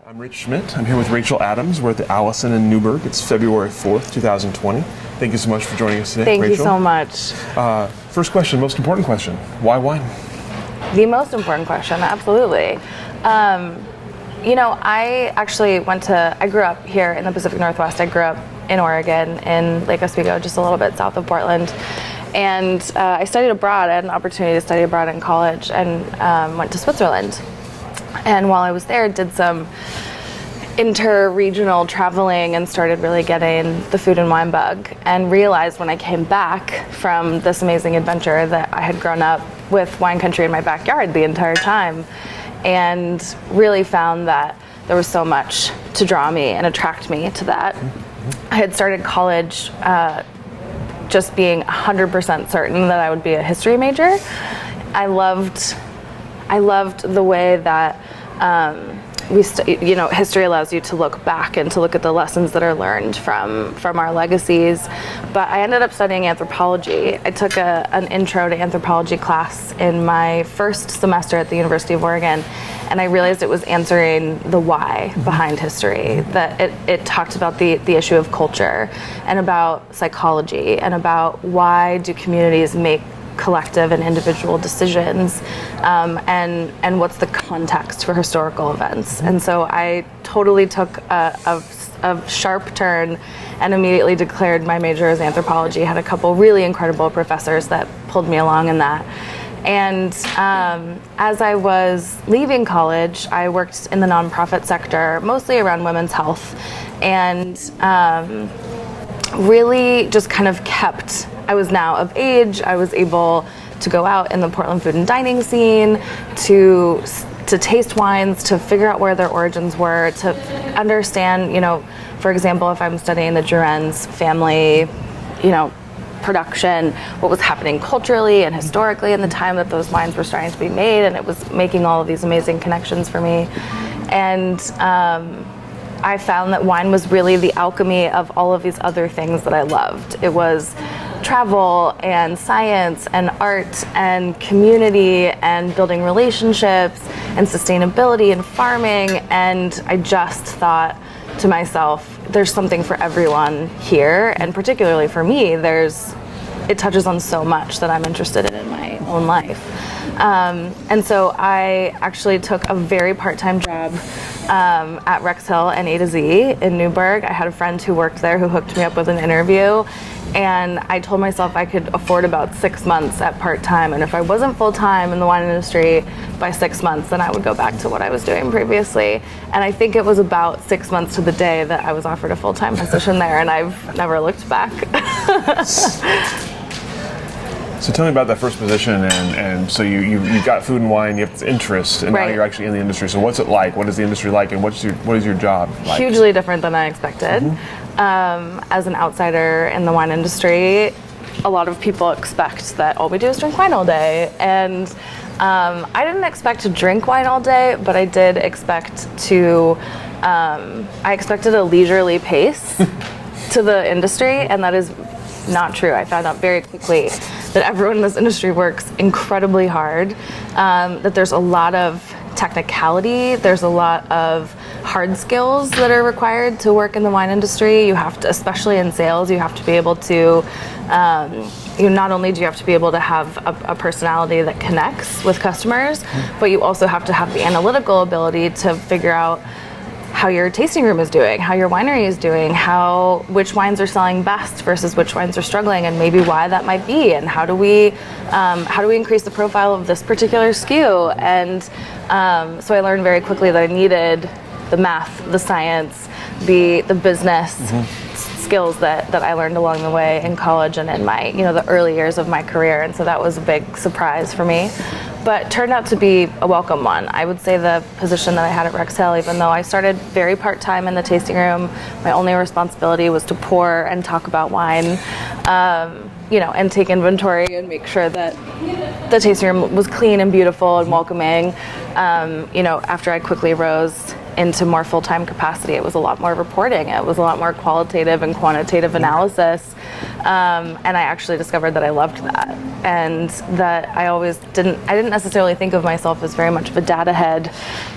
I'm Rich Schmidt. I'm here with Rachel Adams. We're at the Allison in Newburgh. It's February 4th, 2020. Thank you so much for joining us today, Thank Rachel. you so much. First question, most important question. Why wine? The most important question, absolutely. I grew up here in the Pacific Northwest. I grew up in Oregon, in Lake Oswego, just a little bit south of Portland. And I studied abroad. I had an opportunity to study abroad in college and went to Switzerland. And while I was there, did some inter-regional traveling and started really getting the food and wine bug, and realized when I came back from this amazing adventure that I had grown up with wine country in my backyard the entire time, and really found that there was so much to draw me and attract me to that. I had started college just being 100% certain that I would be a history major. I loved the way that history allows you to look back and to look at the lessons that are learned from our legacies. But I ended up studying anthropology. I took an intro to anthropology class in my first semester at the University of Oregon, and I realized it was answering the why behind history. That it talked about the issue of culture and about psychology and about why do communities make collective and individual decisions, and what's the context for historical events. And so I totally took a sharp turn and immediately declared my major as anthropology. Had a couple really incredible professors that pulled me along in that. And as I was leaving college, I worked in the nonprofit sector, mostly around women's health, and really just kind of I was now of age. I was able to go out in the Portland food and dining scene, to taste wines, to figure out where their origins were, to understand, for example, if I'm studying the Duren's family, production, what was happening culturally and historically in the time that those wines were starting to be made, and it was making all of these amazing connections for me. And I found that wine was really the alchemy of all of these other things that I loved. It was travel and science and art and community and building relationships and sustainability and farming. And I just thought to myself, there's something for everyone here. And particularly for me, it touches on so much that I'm interested in my own life. And so I actually took a very part-time job at Rex Hill and A to Z in Newburgh. I had a friend who worked there who hooked me up with an interview, and I told myself I could afford about 6 months at part-time, and if I wasn't full-time in the wine industry by 6 months, then I would go back to what I was doing previously. And I think it was about 6 months to the day that I was offered a full-time position there, and I've never looked back. So tell me about that first position, and so you got food and wine, you have this interest, and Right. now you're actually in the industry. So what's it like? What is the industry like, and what is your job like? Hugely different than I expected. As an outsider in the wine industry, a lot of people expect that all we do is drink wine all day, and I didn't expect to drink wine all day, but I did expect I expected a leisurely pace to the industry, and that is not true. I found out very quickly that everyone in this industry works incredibly hard, that there's a lot of technicality, there's a lot of hard skills that are required to work in the wine industry. You have to, especially in sales, you have to be able to, not only do you have to be able to have a personality that connects with customers, but you also have to have the analytical ability to figure out how your tasting room is doing, how your winery is doing, which wines are selling best versus which wines are struggling, and maybe why that might be, and how do we increase the profile of this particular SKU. And so I learned very quickly that I needed the math, the science, the business skills that I learned along the way in college and in my the early years of my career. And so that was a big surprise for me, but turned out to be a welcome one. I would say the position that I had at Rex Hill, even though I started very part-time in the tasting room, my only responsibility was to pour and talk about wine, and take inventory and make sure that the tasting room was clean and beautiful and welcoming. After I quickly rose into more full-time capacity, it was a lot more reporting. It was a lot more qualitative and quantitative analysis. And I actually discovered that I loved that, and that I didn't necessarily think of myself as very much of a data head,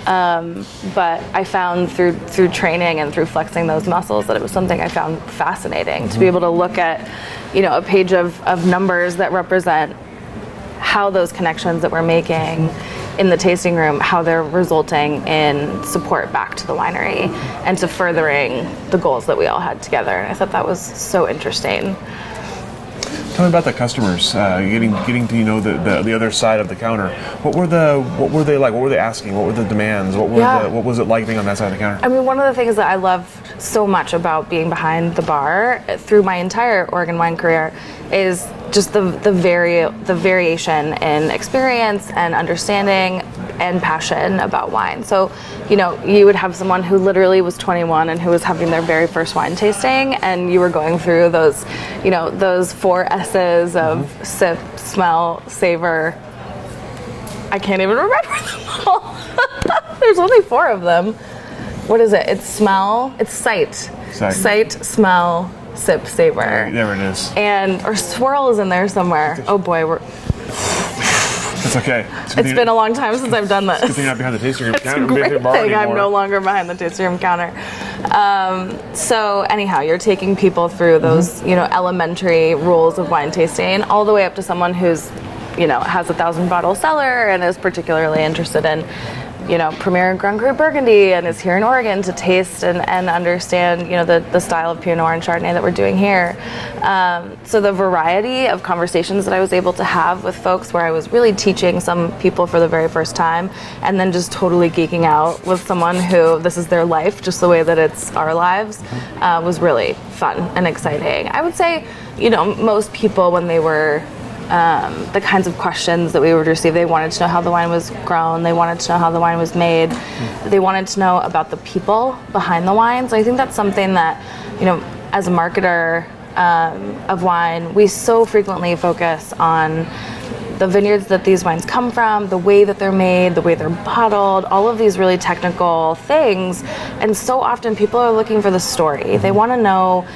but I found through training and through flexing those muscles that it was something I found fascinating to be able to look at, a page of numbers that represent how those connections that we're making in the tasting room, how they're resulting in support back to the winery and to furthering the goals that we all had together. And I thought that was so interesting. Tell me about the customers, getting to the other side of the counter. What were they like? What were they asking? What were the demands? What was it like being on that side of the counter? I mean, one of the things that I loved so much about being behind the bar through my entire Oregon wine career is just the variation in experience and understanding and passion about wine. So, you would have someone who literally was 21 and who was having their very first wine tasting, and you were going through those 4 S's of sip, smell, savor. I can't even remember them all. There's only 4 of them. What is it? It's smell, it's sight, smell, sip, savor. There it is. Or swirl is in there somewhere. Oh boy, it's okay. It's been a long time since I've done this. Good thing I'm not behind the tasting room counter. It's a great thing I'm no longer behind the tasting room counter. So anyhow, you're taking people through those, elementary rules of wine tasting, all the way up to someone who's, has a 1,000-bottle cellar and is particularly interested in, Premier Grand Cru Burgundy and is here in Oregon to taste and understand, the style of Pinot Noir and Chardonnay that we're doing here. So the variety of conversations that I was able to have with folks where I was really teaching some people for the very first time and then just totally geeking out with someone who this is their life, just the way that it's our lives, was really fun and exciting. I would say, most people when they were the kinds of questions that we would receive. They wanted to know how the wine was grown. They wanted to know how the wine was made. They wanted to know about the people behind the wine. So I think that's something that, as a marketer of wine, we so frequently focus on the vineyards that these wines come from, the way that they're made, the way they're bottled, all of these really technical things. And so often people are looking for the story. They want to know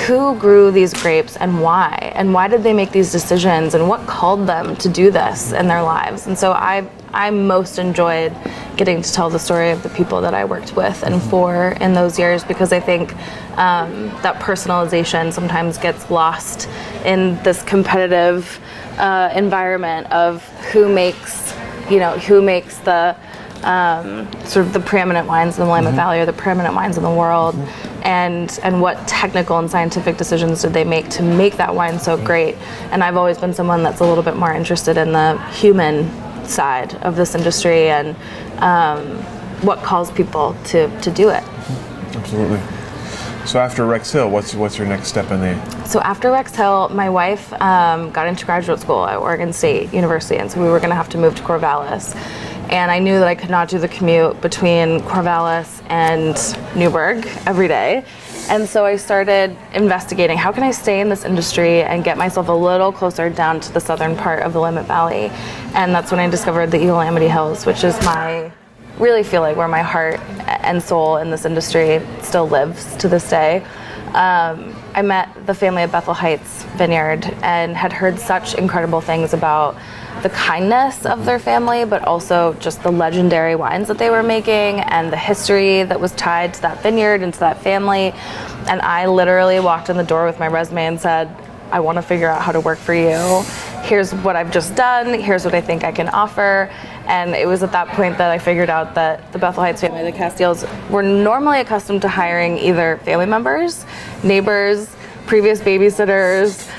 who grew these grapes and why did they make these decisions, and what called them to do this in their lives. And so I most enjoyed getting to tell the story of the people that I worked with and for in those years, because I think that personalization sometimes gets lost in this competitive environment of who makes the sort of the preeminent wines in the Willamette Valley or the preeminent wines in the world, and what technical and scientific decisions did they make to make that wine so great. And I've always been someone that's a little bit more interested in the human side of this industry and what calls people to do it. Absolutely. So after Rex Hill, what's your next step in the? So after Rex Hill, my wife got into graduate school at Oregon State University, and so we were going to have to move to Corvallis. And I knew that I could not do the commute between Corvallis and Newburgh every day. And so I started investigating, how can I stay in this industry and get myself a little closer down to the southern part of the Willamette Valley? And that's when I discovered the Eagle Amity Hills, which is really feel like where my heart and soul in this industry still lives to this day. I met the family at Bethel Heights Vineyard and had heard such incredible things about the kindness of their family, but also just the legendary wines that they were making and the history that was tied to that vineyard and to that family. And I literally walked in the door with my resume and said, I want to figure out how to work for you. Here's what I've just done. Here's what I think I can offer. And it was at that point that I figured out that the Bethel Heights family, the Castiles, were normally accustomed to hiring either family members, neighbors, previous babysitters,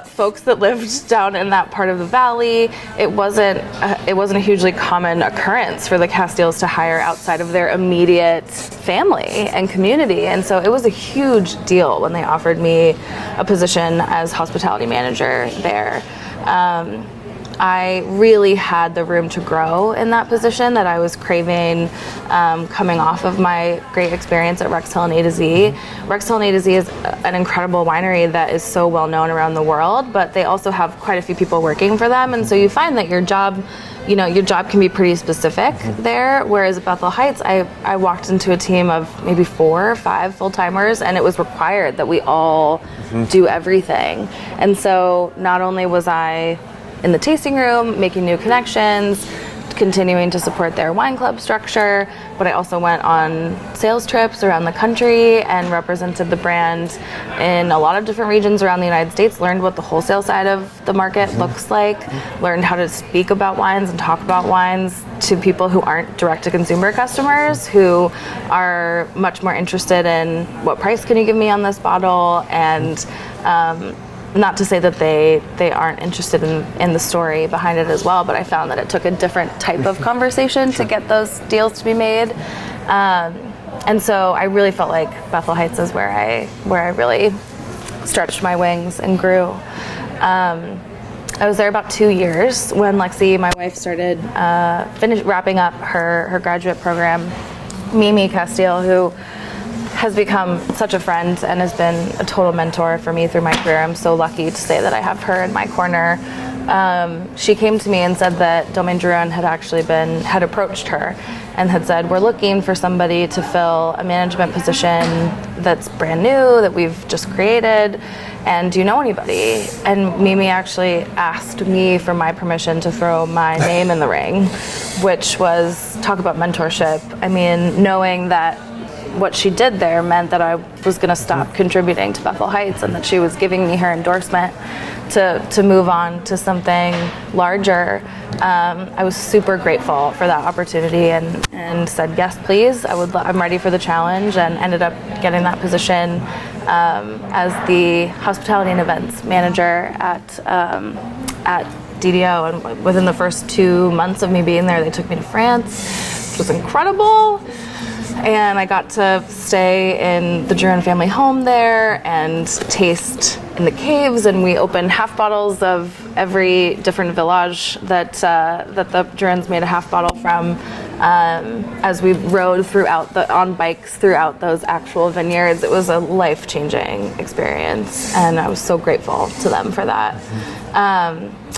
folks that lived down in that part of the valley. It wasn't a hugely common occurrence for the Castiles to hire outside of their immediate family and community. And so it was a huge deal when they offered me a position as hospitality manager there. I really had the room to grow in that position that I was craving, coming off of my great experience at Rex Hill and A to Z. Rex Hill and A to Z is an incredible winery that is so well known around the world, but they also have quite a few people working for them, and so you find that your job can be pretty specific there, whereas at Bethel Heights, I walked into a team of maybe 4 or 5 full-timers, and it was required that we all do everything. And so not only was I in the tasting room, making new connections, continuing to support their wine club structure, but I also went on sales trips around the country and represented the brand in a lot of different regions around the United States, learned what the wholesale side of the market looks like, learned how to speak about wines and talk about wines to people who aren't direct-to-consumer customers, who are much more interested in what price can you give me on this bottle, and not to say that they aren't interested in the story behind it as well, but I found that it took a different type of conversation to get those deals to be made. And so I really felt like Bethel Heights is where I really stretched my wings and grew. I was there about 2 years when Lexi, my wife, started wrapping up her graduate program. Mimi Castile, who has become such a friend and has been a total mentor for me through my career. I'm so lucky to say that I have her in my corner. She came to me and said that Domaine Drouin had approached her and had said, we're looking for somebody to fill a management position that's brand new, that we've just created, and do you know anybody? And Mimi actually asked me for my permission to throw my name in the ring, which was, talk about mentorship. I mean, knowing that what she did there meant that I was going to stop contributing to Bethel Heights, and that she was giving me her endorsement to move on to something larger. I was super grateful for that opportunity and said, yes, please, I'm ready for the challenge, and ended up getting that position as the hospitality and events manager at DDO. And within the first 2 months of me being there, they took me to France, which was incredible. And I got to stay in the Drouin family home there and taste in the caves, and we opened half bottles of every different village that the Drouins made a half bottle from, as we rode on bikes throughout those actual vineyards. It was a life-changing experience, and I was so grateful to them for that.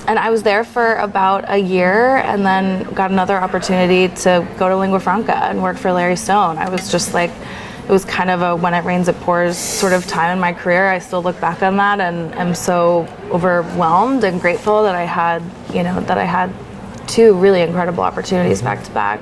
And I was there for about a year, and then got another opportunity to go to Lingua Franca and work for Larry Stone. I was just like, it was kind of a when it rains it pours sort of time in my career. I still look back on that and am so overwhelmed and grateful that I had 2 really incredible opportunities back to back.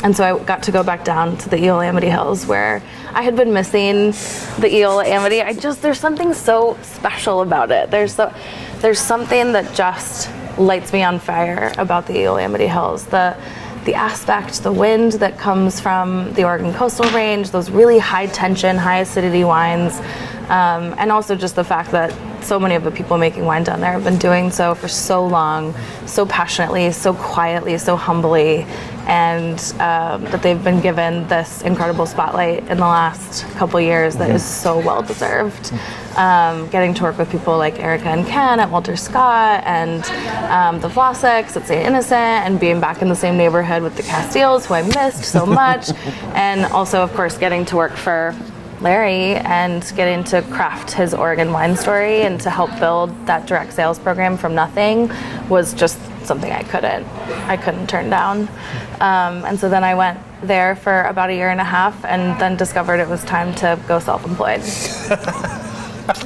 And so I got to go back down to the Eola Amity Hills, where I had been missing the Eola Amity. There's something so special about it. There's something that just lights me on fire about the Eola Amity Hills. The aspect, the wind that comes from the Oregon Coastal Range, those really high tension, high acidity wines, and also just the fact that so many of the people making wine down there have been doing so for so long, so passionately, so quietly, so humbly, and that they've been given this incredible spotlight in the last couple years that is so well deserved. Getting to work with people like Erica and Ken at Walter Scott, and the Vlasics at St. Innocent, and being back in the same neighborhood with the Castiles, who I missed so much, and also, of course, getting to work for Larry and getting to craft his Oregon wine story and to help build that direct sales program from nothing was just something I couldn't turn down. And so then I went there for about a year and a half, and then discovered it was time to go self-employed.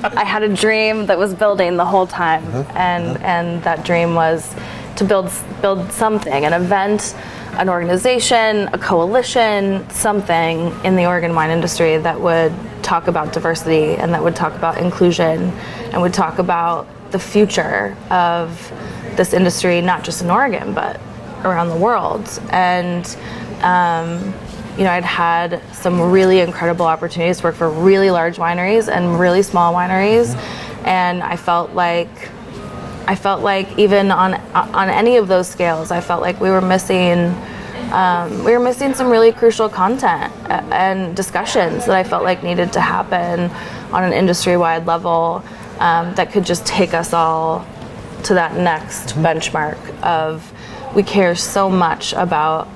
I had a dream that was building the whole time, and that dream was to build something, an event, an organization, a coalition, something in the Oregon wine industry that would talk about diversity, and that would talk about inclusion, and would talk about the future of this industry, not just in Oregon, but around the world. And I'd had some really incredible opportunities to work for really large wineries and really small wineries, and I felt like even on any of those scales, I felt like we were missing some really crucial content and discussions that I felt like needed to happen on an industry-wide level, that could just take us all to that next benchmark of we care so much about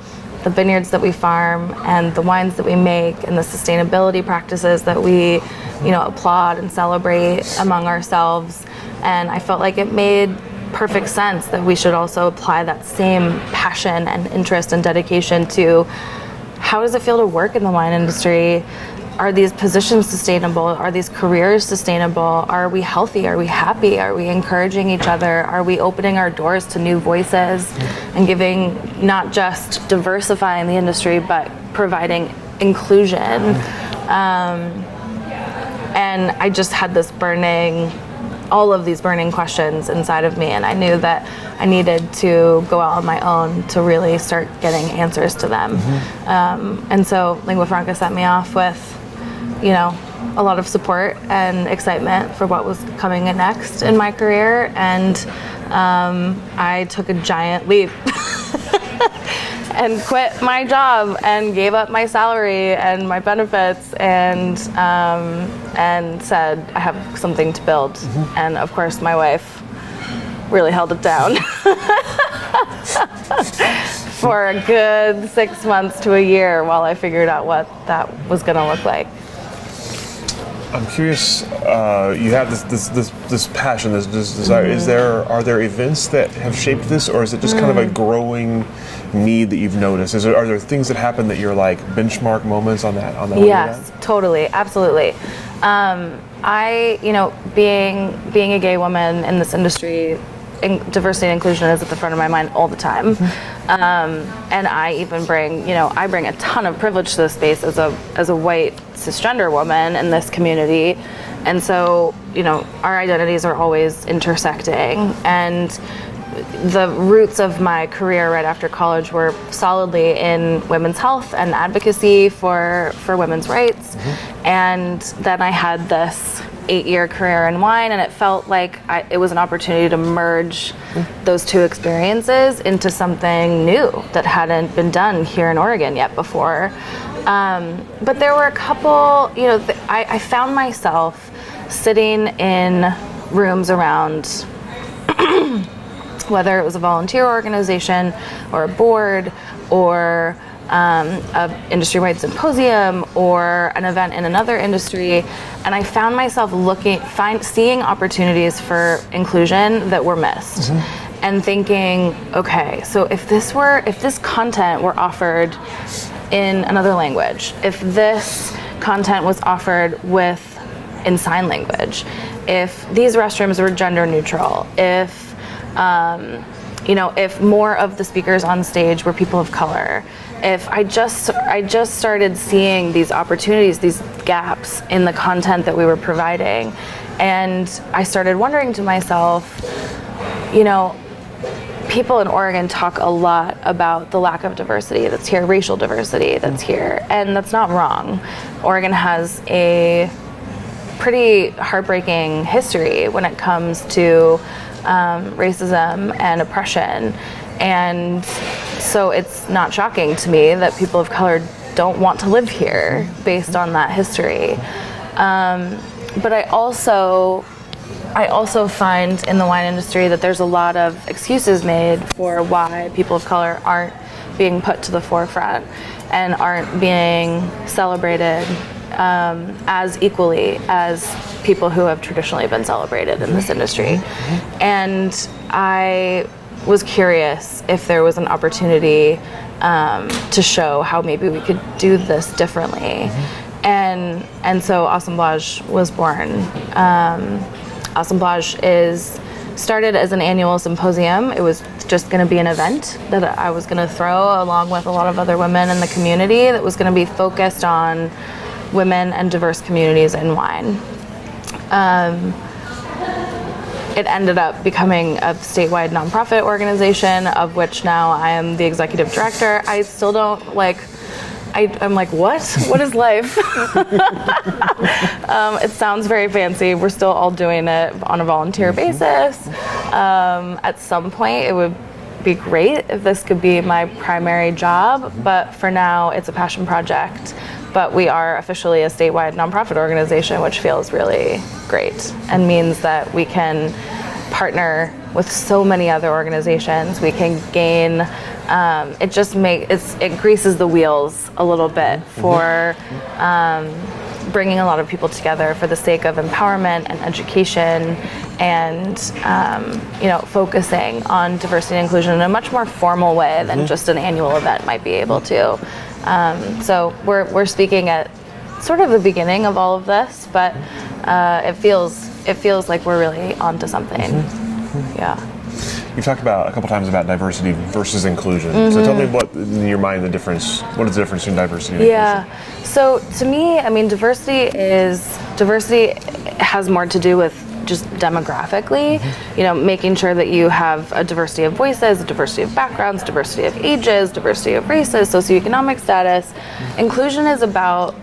the vineyards that we farm and the wines that we make and the sustainability practices that we, applaud and celebrate among ourselves. And I felt like it made perfect sense that we should also apply that same passion and interest and dedication to how does it feel to work in the wine industry? Are these positions sustainable? Are these careers sustainable? Are we healthy? Are we happy? Are we encouraging each other? Are we opening our doors to new voices and giving, not just diversifying the industry, but providing inclusion? And I just had all of these burning questions inside of me, and I knew that I needed to go out on my own to really start getting answers to them. And so Lingua Franca set me off with a lot of support and excitement for what was coming next in my career, and I took a giant leap and quit my job and gave up my salary and my benefits and said I have something to build. And of course my wife really held it down for a good 6 months to a year while I figured out what that was going to look like. I'm curious. You have this passion, this desire. Are there events that have shaped this, or is it just kind of a growing need that you've noticed? Are there things that happen that you're like benchmark moments on that? Yes, totally, absolutely. I, being a gay woman in this industry, diversity and inclusion is at the front of my mind all the time. And I even bring a ton of privilege to this space as a white cisgender woman in this community. And so, our identities are always intersecting. And the roots of my career right after college were solidly in women's health and advocacy for women's rights. And then I had this 8-year career in wine, and it felt like it was an opportunity to merge those two experiences into something new that hadn't been done here in Oregon yet before. But there were a couple, I found myself sitting in rooms around whether it was a volunteer organization or a board or a industry-wide symposium or an event in another industry, and I found myself seeing opportunities for inclusion that were missed, and thinking, okay, so if this content were offered in another language, if this content was offered in sign language, if these restrooms were gender neutral, if more of the speakers on stage were people of color, if I just started seeing these opportunities, these gaps in the content that we were providing, and I started wondering to myself, people in Oregon talk a lot about the lack of diversity that's here, racial diversity that's here, and that's not wrong. Oregon has a pretty heartbreaking history when it comes to racism and oppression, and so it's not shocking to me that people of color don't want to live here based on that history. But I also find in the wine industry that there's a lot of excuses made for why people of color aren't being put to the forefront and aren't being celebrated as equally as people who have traditionally been celebrated in this industry. And I was curious if there was an opportunity to show how maybe we could do this differently. And so Assemblage was born. Assemblage started as an annual symposium. It was just going to be an event that I was going to throw along with a lot of other women in the community that was going to be focused on women and diverse communities in wine. It ended up becoming a statewide nonprofit organization, of which now I am the executive director. I still don't I'm like, what? What is life? It sounds very fancy. We're still all doing it on a volunteer basis. At some point, it would be great if this could be my primary job, but for now, it's a passion project. But we are officially a statewide nonprofit organization, which feels really great and means that we can partner with so many other organizations. We can gain, it greases the wheels a little bit for bringing a lot of people together for the sake of empowerment and education, and focusing on diversity and inclusion in a much more formal way than just an annual event might be able to. So we're speaking at sort of the beginning of all of this, but it feels like we're really onto something. Yeah. You've talked about a couple times about diversity versus inclusion. So tell me what, in your mind, what is the difference between diversity and inclusion? So to me, I mean, diversity has more to do with just demographically, making sure that you have a diversity of voices, a diversity of backgrounds, diversity of ages, diversity of races, socioeconomic status. Inclusion is about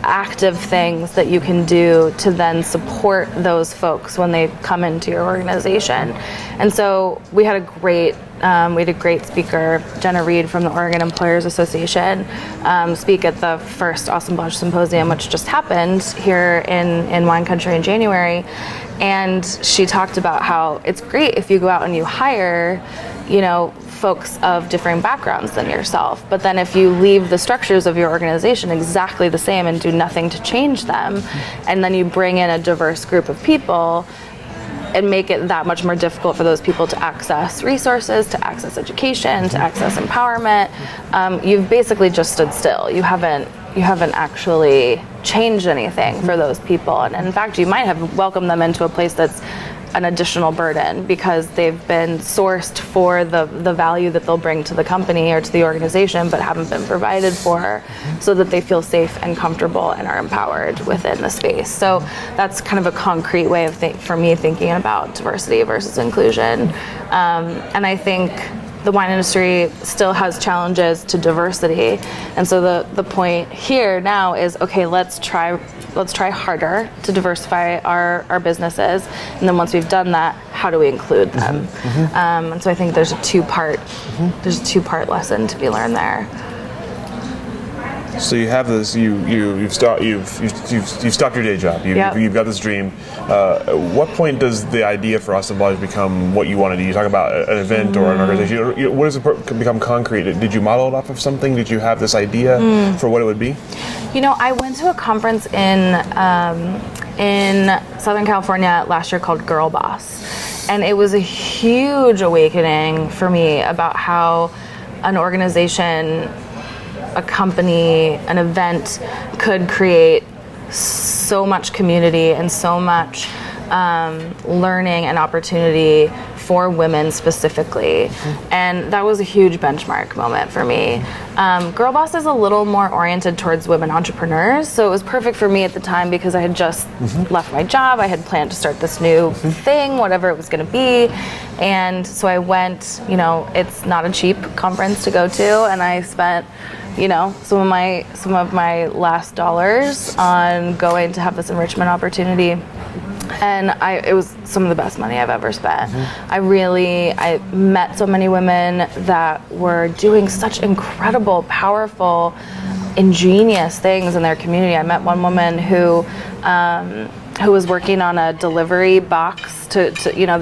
active things that you can do to then support those folks when they come into your organization. And so we had a great speaker, Jenna Reed from the Oregon Employers Association, speak at the first Assemblage Symposium, which just happened here in wine country in January. And she talked about how it's great if you go out and you hire, folks of differing backgrounds than yourself. But then if you leave the structures of your organization exactly the same and do nothing to change them, and then you bring in a diverse group of people and make it that much more difficult for those people to access resources, to access education, to access empowerment, you've basically just stood still. You haven't actually changed anything for those people. And in fact, you might have welcomed them into a place that's an additional burden because they've been sourced for the value that they'll bring to the company or to the organization, but haven't been provided for so that they feel safe and comfortable and are empowered within the space. So that's kind of a concrete way of for me thinking about diversity versus inclusion. And I think the wine industry still has challenges to diversity. And so the point here now is, okay, let's try harder to diversify our businesses. And then once we've done that, how do we include them? And so I think there's a two-part lesson to be learned there. So you have this. You've stopped your day job. You've got this dream. What point does the idea for Assemblage become what you want to do? You talk about an event or an organization. What does it become concrete? Did you model it off of something? Did you have this idea for what it would be? I went to a conference in Southern California last year called Girl Boss, and it was a huge awakening for me about how an organization, a company, an event could create so much community and so much learning and opportunity for women specifically. And that was a huge benchmark moment for me. Girl Boss is a little more oriented towards women entrepreneurs, so it was perfect for me at the time because I had just left my job. I had planned to start this new thing, whatever it was going to be. And so I went, it's not a cheap conference to go to, and I spent some of my last dollars on going to have this enrichment opportunity. And it was some of the best money I've ever spent. I met so many women that were doing such incredible, powerful, ingenious things in their community. I met one woman who was working on a delivery box to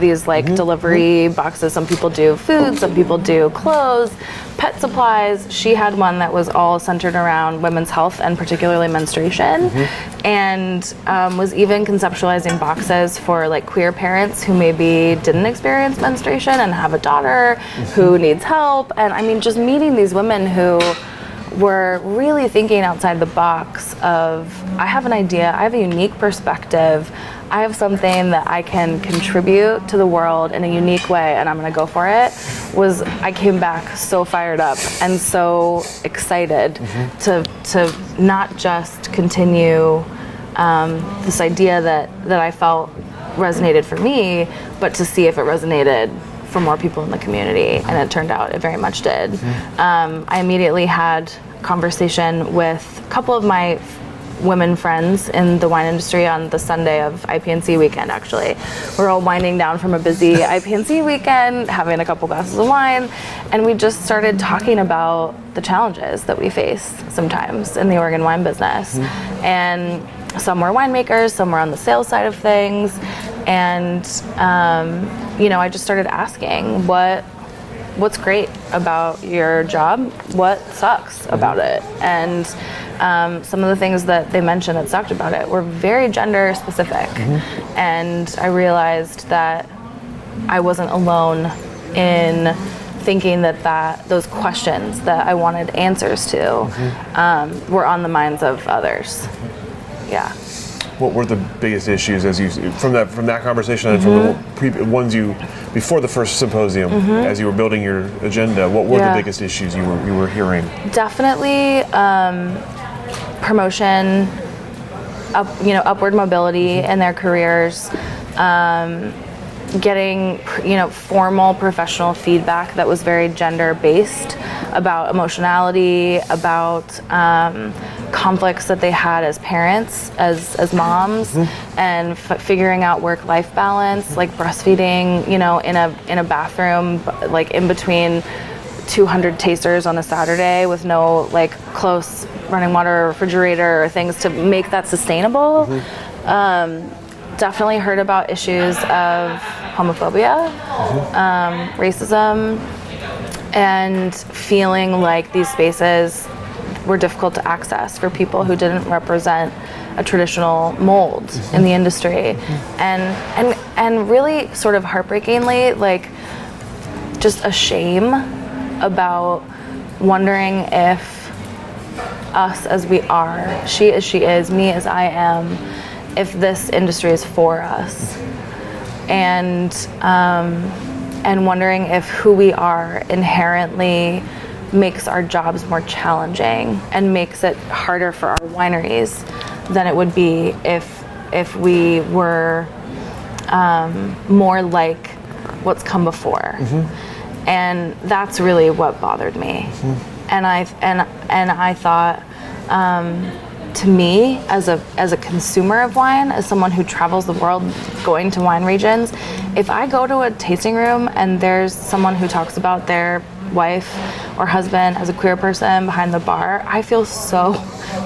these delivery boxes. Some people do food, some people do clothes, pet supplies. She had one that was all centered around women's health and particularly menstruation, and was even conceptualizing boxes for queer parents who maybe didn't experience menstruation and have a daughter who needs help. And I mean, just meeting these women who were really thinking outside the box of, I have an idea, I have a unique perspective, I have something that I can contribute to the world in a unique way, and I'm gonna go for it, I came back so fired up and so excited to not just continue this idea that I felt resonated for me, but to see if it resonated for more people in the community, and it turned out it very much did. I immediately had conversation with a couple of my women friends in the wine industry on the Sunday of IPNC weekend, actually. We're all winding down from a busy IPNC weekend, having a couple glasses of wine, and we just started talking about the challenges that we face sometimes in the Oregon wine business. And some were winemakers, some were on the sales side of things, and I just started asking what's great about your job, what sucks about it, and some of the things that they mentioned that sucked about it were very gender specific, and I realized that I wasn't alone in thinking that those questions that I wanted answers to were on the minds of others. Yeah. What were the biggest issues as you from that conversation and from the ones you before the first symposium as you were building your agenda? What were the biggest issues you were hearing? Definitely promotion, upward mobility in their careers. Getting formal professional feedback that was very gender based about emotionality, about conflicts that they had as parents, as moms, and figuring out work-life balance, like breastfeeding, in a bathroom, like in between 200 tasters on a Saturday with no like close running water or refrigerator or things to make that sustainable. Definitely heard about issues of homophobia, racism, and feeling like these spaces were difficult to access for people who didn't represent a traditional mold in the industry. And really sort of heartbreakingly, like just a shame about wondering if us as we are, she as she is, me as I am, if this industry is for us, and wondering if who we are inherently makes our jobs more challenging and makes it harder for our wineries than it would be if we were more like what's come before. And that's really what bothered me. And I thought, to me, as a consumer of wine, as someone who travels the world going to wine regions, if I go to a tasting room and there's someone who talks about their wife or husband as a queer person behind the bar, I feel so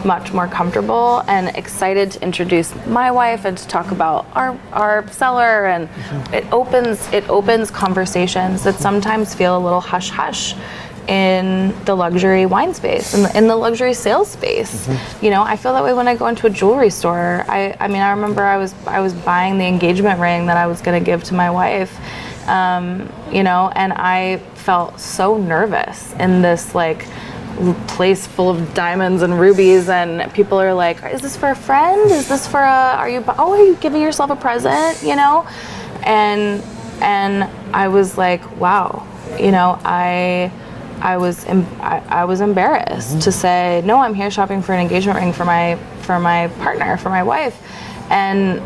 much more comfortable and excited to introduce my wife and to talk about our cellar, and it opens conversations that sometimes feel a little hush hush in the luxury wine space, in the luxury sales space. I feel that way when I go into a jewelry store. I remember I was buying the engagement ring that I was going to give to my wife, and I felt so nervous in this like place full of diamonds and rubies, and people are like, is this for a friend? Is this for are you giving yourself a present? And I was like, wow, I was embarrassed to say, no, I'm here shopping for an engagement ring for my partner, for my wife, and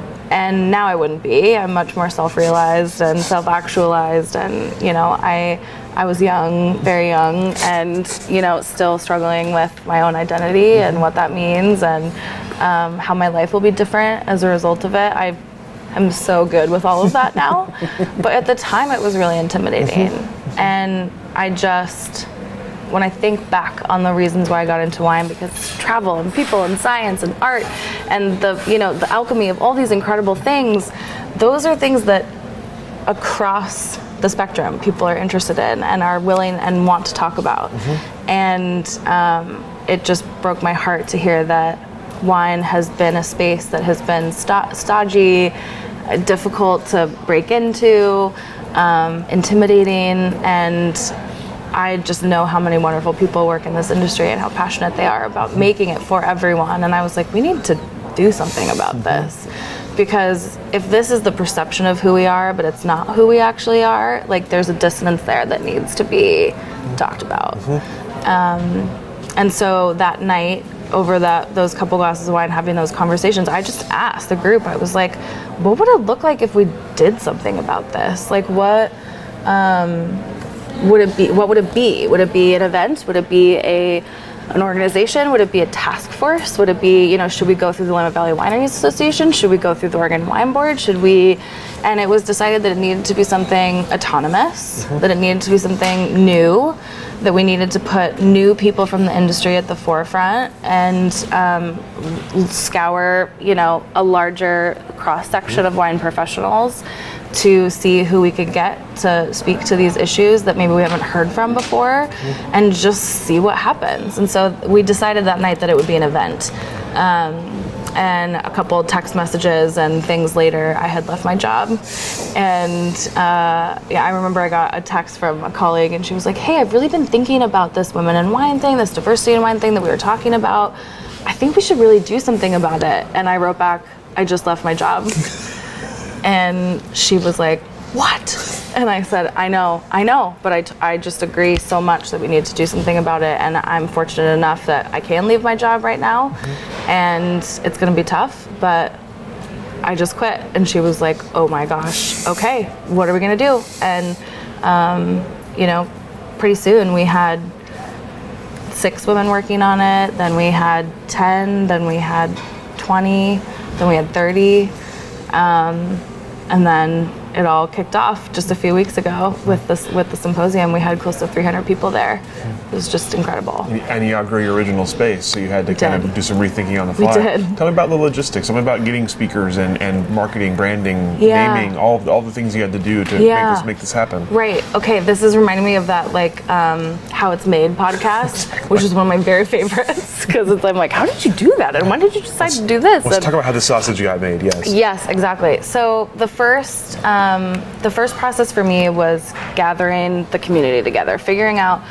now I wouldn't be. I'm much more self-realized and self-actualized, and I was young, very young, and still struggling with my own identity and what that means, and how my life will be different as a result of it. I'm so good with all of that now, but at the time it was really intimidating. And when I think back on the reasons why I got into wine, because travel and people and science and art and the alchemy of all these incredible things, those are things that across the spectrum people are interested in and are willing and want to talk about. And it just broke my heart to hear that wine has been a space that has been stodgy, difficult to break into, intimidating, and I just know how many wonderful people work in this industry and how passionate they are about making it for everyone. And I was like, we need to do something about this, because if this is the perception of who we are, but it's not who we actually are, like there's a dissonance there that needs to be talked about. And so that night, over those couple glasses of wine, having those conversations, I just asked the group, I was like, what would it look like if we did something about this? Like what would it be? What would it be? Would it be an event? Would it be an organization? Would it be a task force? Would it be, should we go through the Willamette Valley Wineries Association? Should we go through the Oregon Wine Board? And it was decided that it needed to be something autonomous, that it needed to be something new, that we needed to put new people from the industry at the forefront and scour, a larger cross-section of wine professionals to see who we could get to speak to these issues that maybe we haven't heard from before, and just see what happens. And so we decided that night that it would be an event. And a couple text messages and things later, I had left my job. And I remember I got a text from a colleague, and she was like, hey, I've really been thinking about this women in wine thing, this diversity in wine thing that we were talking about. I think we should really do something about it. And I wrote back, I just left my job. And she was like, what? And I said, I know, but I just agree so much that we need to do something about it. And I'm fortunate enough that I can leave my job right now, and it's gonna be tough, but I just quit. And she was like, oh my gosh, okay, what are we gonna do? And, pretty soon we had 6 women working on it, then we had 10, then we had 20, then we had 30. And then it all kicked off just a few weeks ago with the symposium. We had close to 300 people there. It was just incredible. And you outgrew your original space, so you had to kind of do some rethinking on the fly. We did. Tell me about the logistics. Tell me about getting speakers and marketing, branding, naming, all the things you had to do to make this happen. Right. Okay. This is reminding me of that How It's Made podcast, which is one of my very favorites, because I'm like, how did you do that? And when did you decide to do this? Let's talk about how the sausage got made. Yes. Yes, exactly. So the first process for me was gathering the community together, figuring out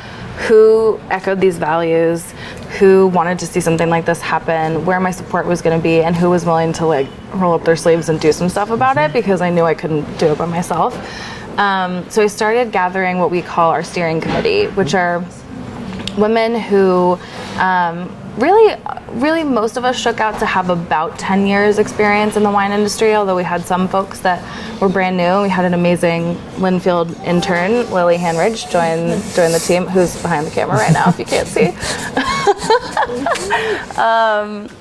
who echoed these values, who wanted to see something like this happen, where my support was going to be, and who was willing to roll up their sleeves and do some stuff about it, because I knew I couldn't do it by myself. So I started gathering what we call our steering committee, which are women who really most of us shook out to have about 10 years experience in the wine industry, although we had some folks that were brand new. We had an amazing Linfield intern, Lily Hanridge, join the team, who's behind the camera right now if you can't see.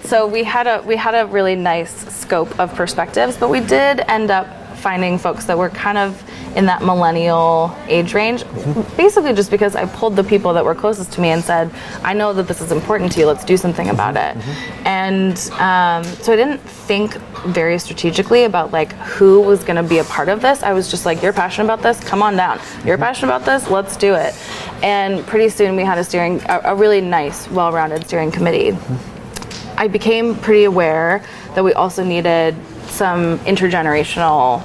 So we had a really nice scope of perspectives, but we did end up finding folks that were kind of in that millennial age range, basically just because I pulled the people that were closest to me and said, I know that this is important to you, let's do something about it. And so I didn't think very strategically about who was gonna be a part of this. I was just like, you're passionate about this, come on down. You're passionate about this, let's do it. And pretty soon we had a really nice, well-rounded steering committee. I became pretty aware that we also needed some intergenerational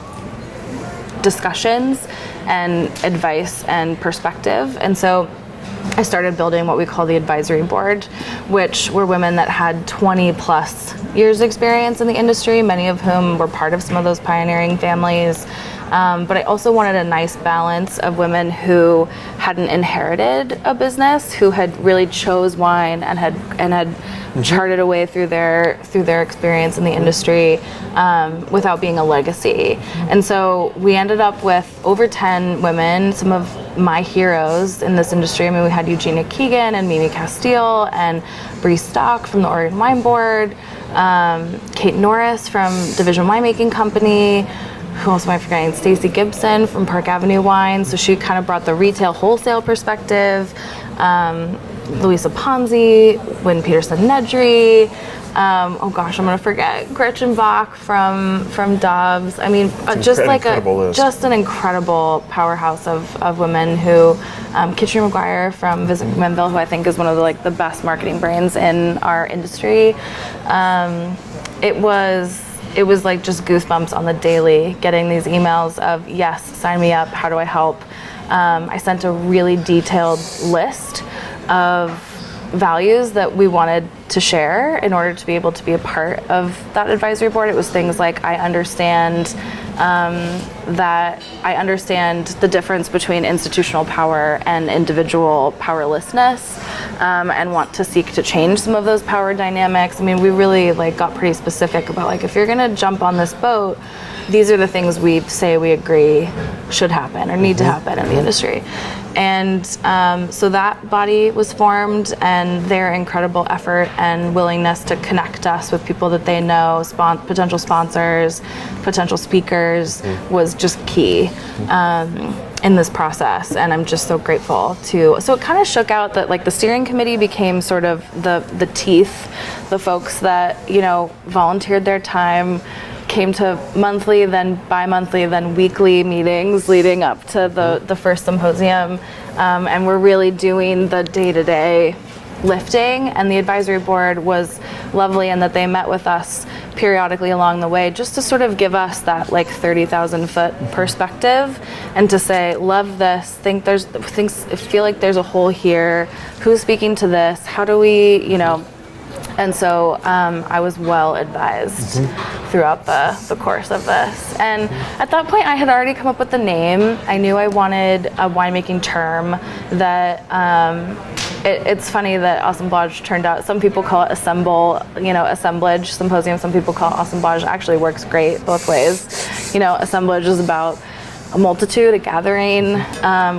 discussions and advice and perspective. And so I started building what we call the advisory board, which were women that had 20 plus years experience in the industry, many of whom were part of some of those pioneering families. But I also wanted a nice balance of women who hadn't inherited a business, who had really chose wine and had charted a way through their experience in the industry without being a legacy. And so we ended up with over 10 women, some of my heroes in this industry. I mean, we had Eugenia Keegan and Mimi Castile and Bree Stock from the Oregon Wine Board, Kate Norris from Division Winemaking Company. Who else am I forgetting? Stacy Gibson from Park Avenue Wine. So she kind of brought the retail wholesale perspective. Louisa Ponzi, Wynn Peterson Nedry. Oh gosh, I'm gonna forget. Gretchen Bach from Dobbs. I mean, just an incredible powerhouse of women who, Kitchener McGuire from Visit McMinnville, who I think is one of the best marketing brains in our industry. It was like just goosebumps on the daily, getting these emails of, yes, sign me up, how do I help? I sent a really detailed list of values that we wanted to share in order to be able to be a part of that advisory board. It was things like, I understand the difference between institutional power and individual powerlessness, and want to seek to change some of those power dynamics. I mean, we really got pretty specific about if you're gonna jump on this boat, these are the things we say we agree should happen or need to happen in the industry. And so that body was formed, and their incredible effort and willingness to connect us with people that they know, potential sponsors, potential speakers, was just key. in this process, and I'm just so grateful to. So it kind of shook out that like the steering committee became sort of the teeth, the folks that volunteered their time, came to monthly, then bi-monthly, then weekly meetings leading up to the first symposium, and we're really doing the day-to-day lifting. And the advisory board was lovely in that they met with us periodically along the way just to sort of give us that like 30,000 foot perspective and to say, love this, feel like there's a hole here, who's speaking to this, how do we, and so I was well advised throughout the course of this. And at that point I had already come up with the name. I knew I wanted a winemaking term that it's funny that assemblage turned out, some people call it assemblage, symposium, some people call it assemblage. It actually works great both ways. Assemblage is about a multitude, a gathering,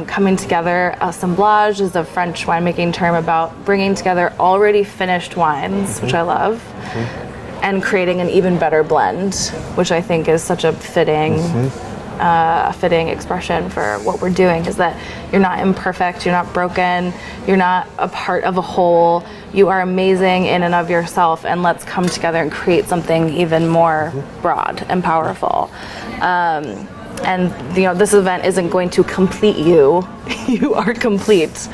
coming together. Assemblage is a French winemaking term about bringing together already finished wines, which I love, and creating an even better blend, which I think is such a fitting expression for what we're doing, is that you're not imperfect, you're not broken, you're not a part of a whole, you are amazing in and of yourself, and let's come together and create something even more broad and powerful. And this event isn't going to complete you. You are complete.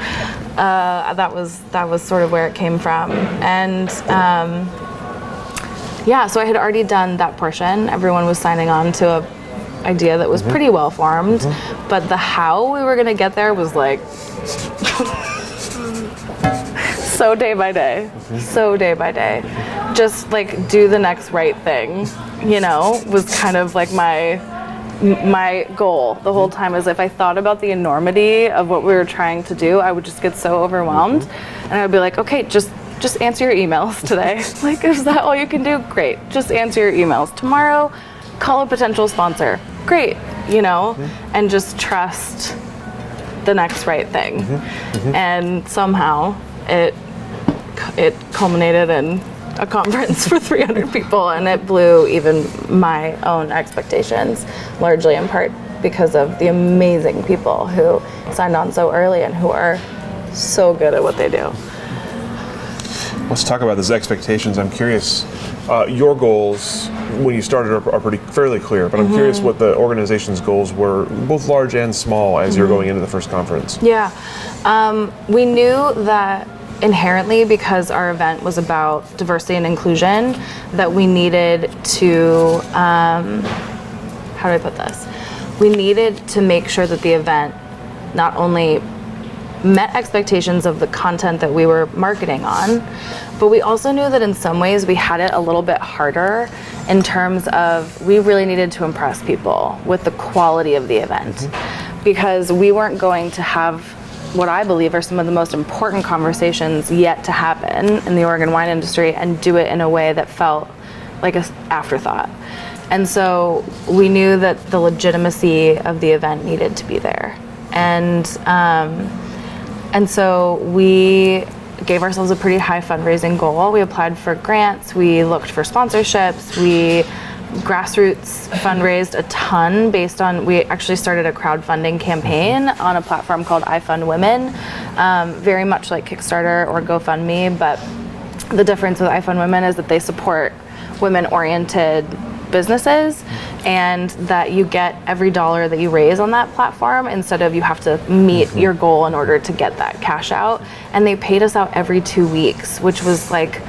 That was sort of where it came from. And so I had already done that portion. Everyone was signing on to a idea that was pretty well formed, but the how we were going to get there was like so day by day, just like do the next right thing, was kind of like my goal the whole time. Is if I thought about the enormity of what we were trying to do, I would just get so overwhelmed, and I would be like, okay, just answer your emails today. Like, is that all you can do? Great, just answer your emails. Tomorrow, call a potential sponsor. Great, and just trust the next right thing. And somehow it culminated in a conference for 300 people, and it blew even my own expectations, largely in part because of the amazing people who signed on so early and who are so good at what they do. Let's talk about those expectations. I'm curious, your goals when you started are fairly clear, but I'm curious what the organization's goals were, both large and small, as you're going into the first conference. Yeah, we knew that inherently, because our event was about diversity and inclusion, that we needed to, how do I put this? We needed to make sure that the event not only met expectations of the content that we were marketing on, but we also knew that in some ways we had it a little bit harder in terms of we really needed to impress people with the quality of the event, because we weren't going to have what I believe are some of the most important conversations yet to happen in the Oregon wine industry, and do it in a way that felt like an afterthought. And so we knew that the legitimacy of the event needed to be there. And so we gave ourselves a pretty high fundraising goal. We applied for grants, we looked for sponsorships, we grassroots fundraised a ton based on, we actually started a crowdfunding campaign on a platform called I Fund Women, very much like Kickstarter or GoFundMe, but the difference with I Fund Women is that they support women-oriented businesses, and that you get every dollar that you raise on that platform instead of you have to meet your goal in order to get that cash out. And they paid us out every 2 weeks, which was like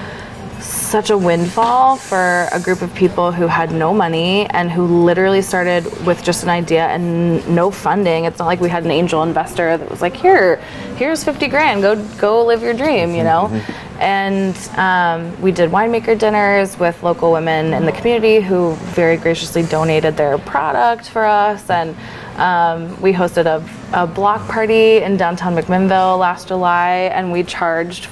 such a windfall for a group of people who had no money and who literally started with just an idea and no funding. It's not like we had an angel investor that was like, here's 50 grand, go live your dream, And we did winemaker dinners with local women in the community who very graciously donated their product for us. And we hosted a block party in downtown McMinnville last July, and we charged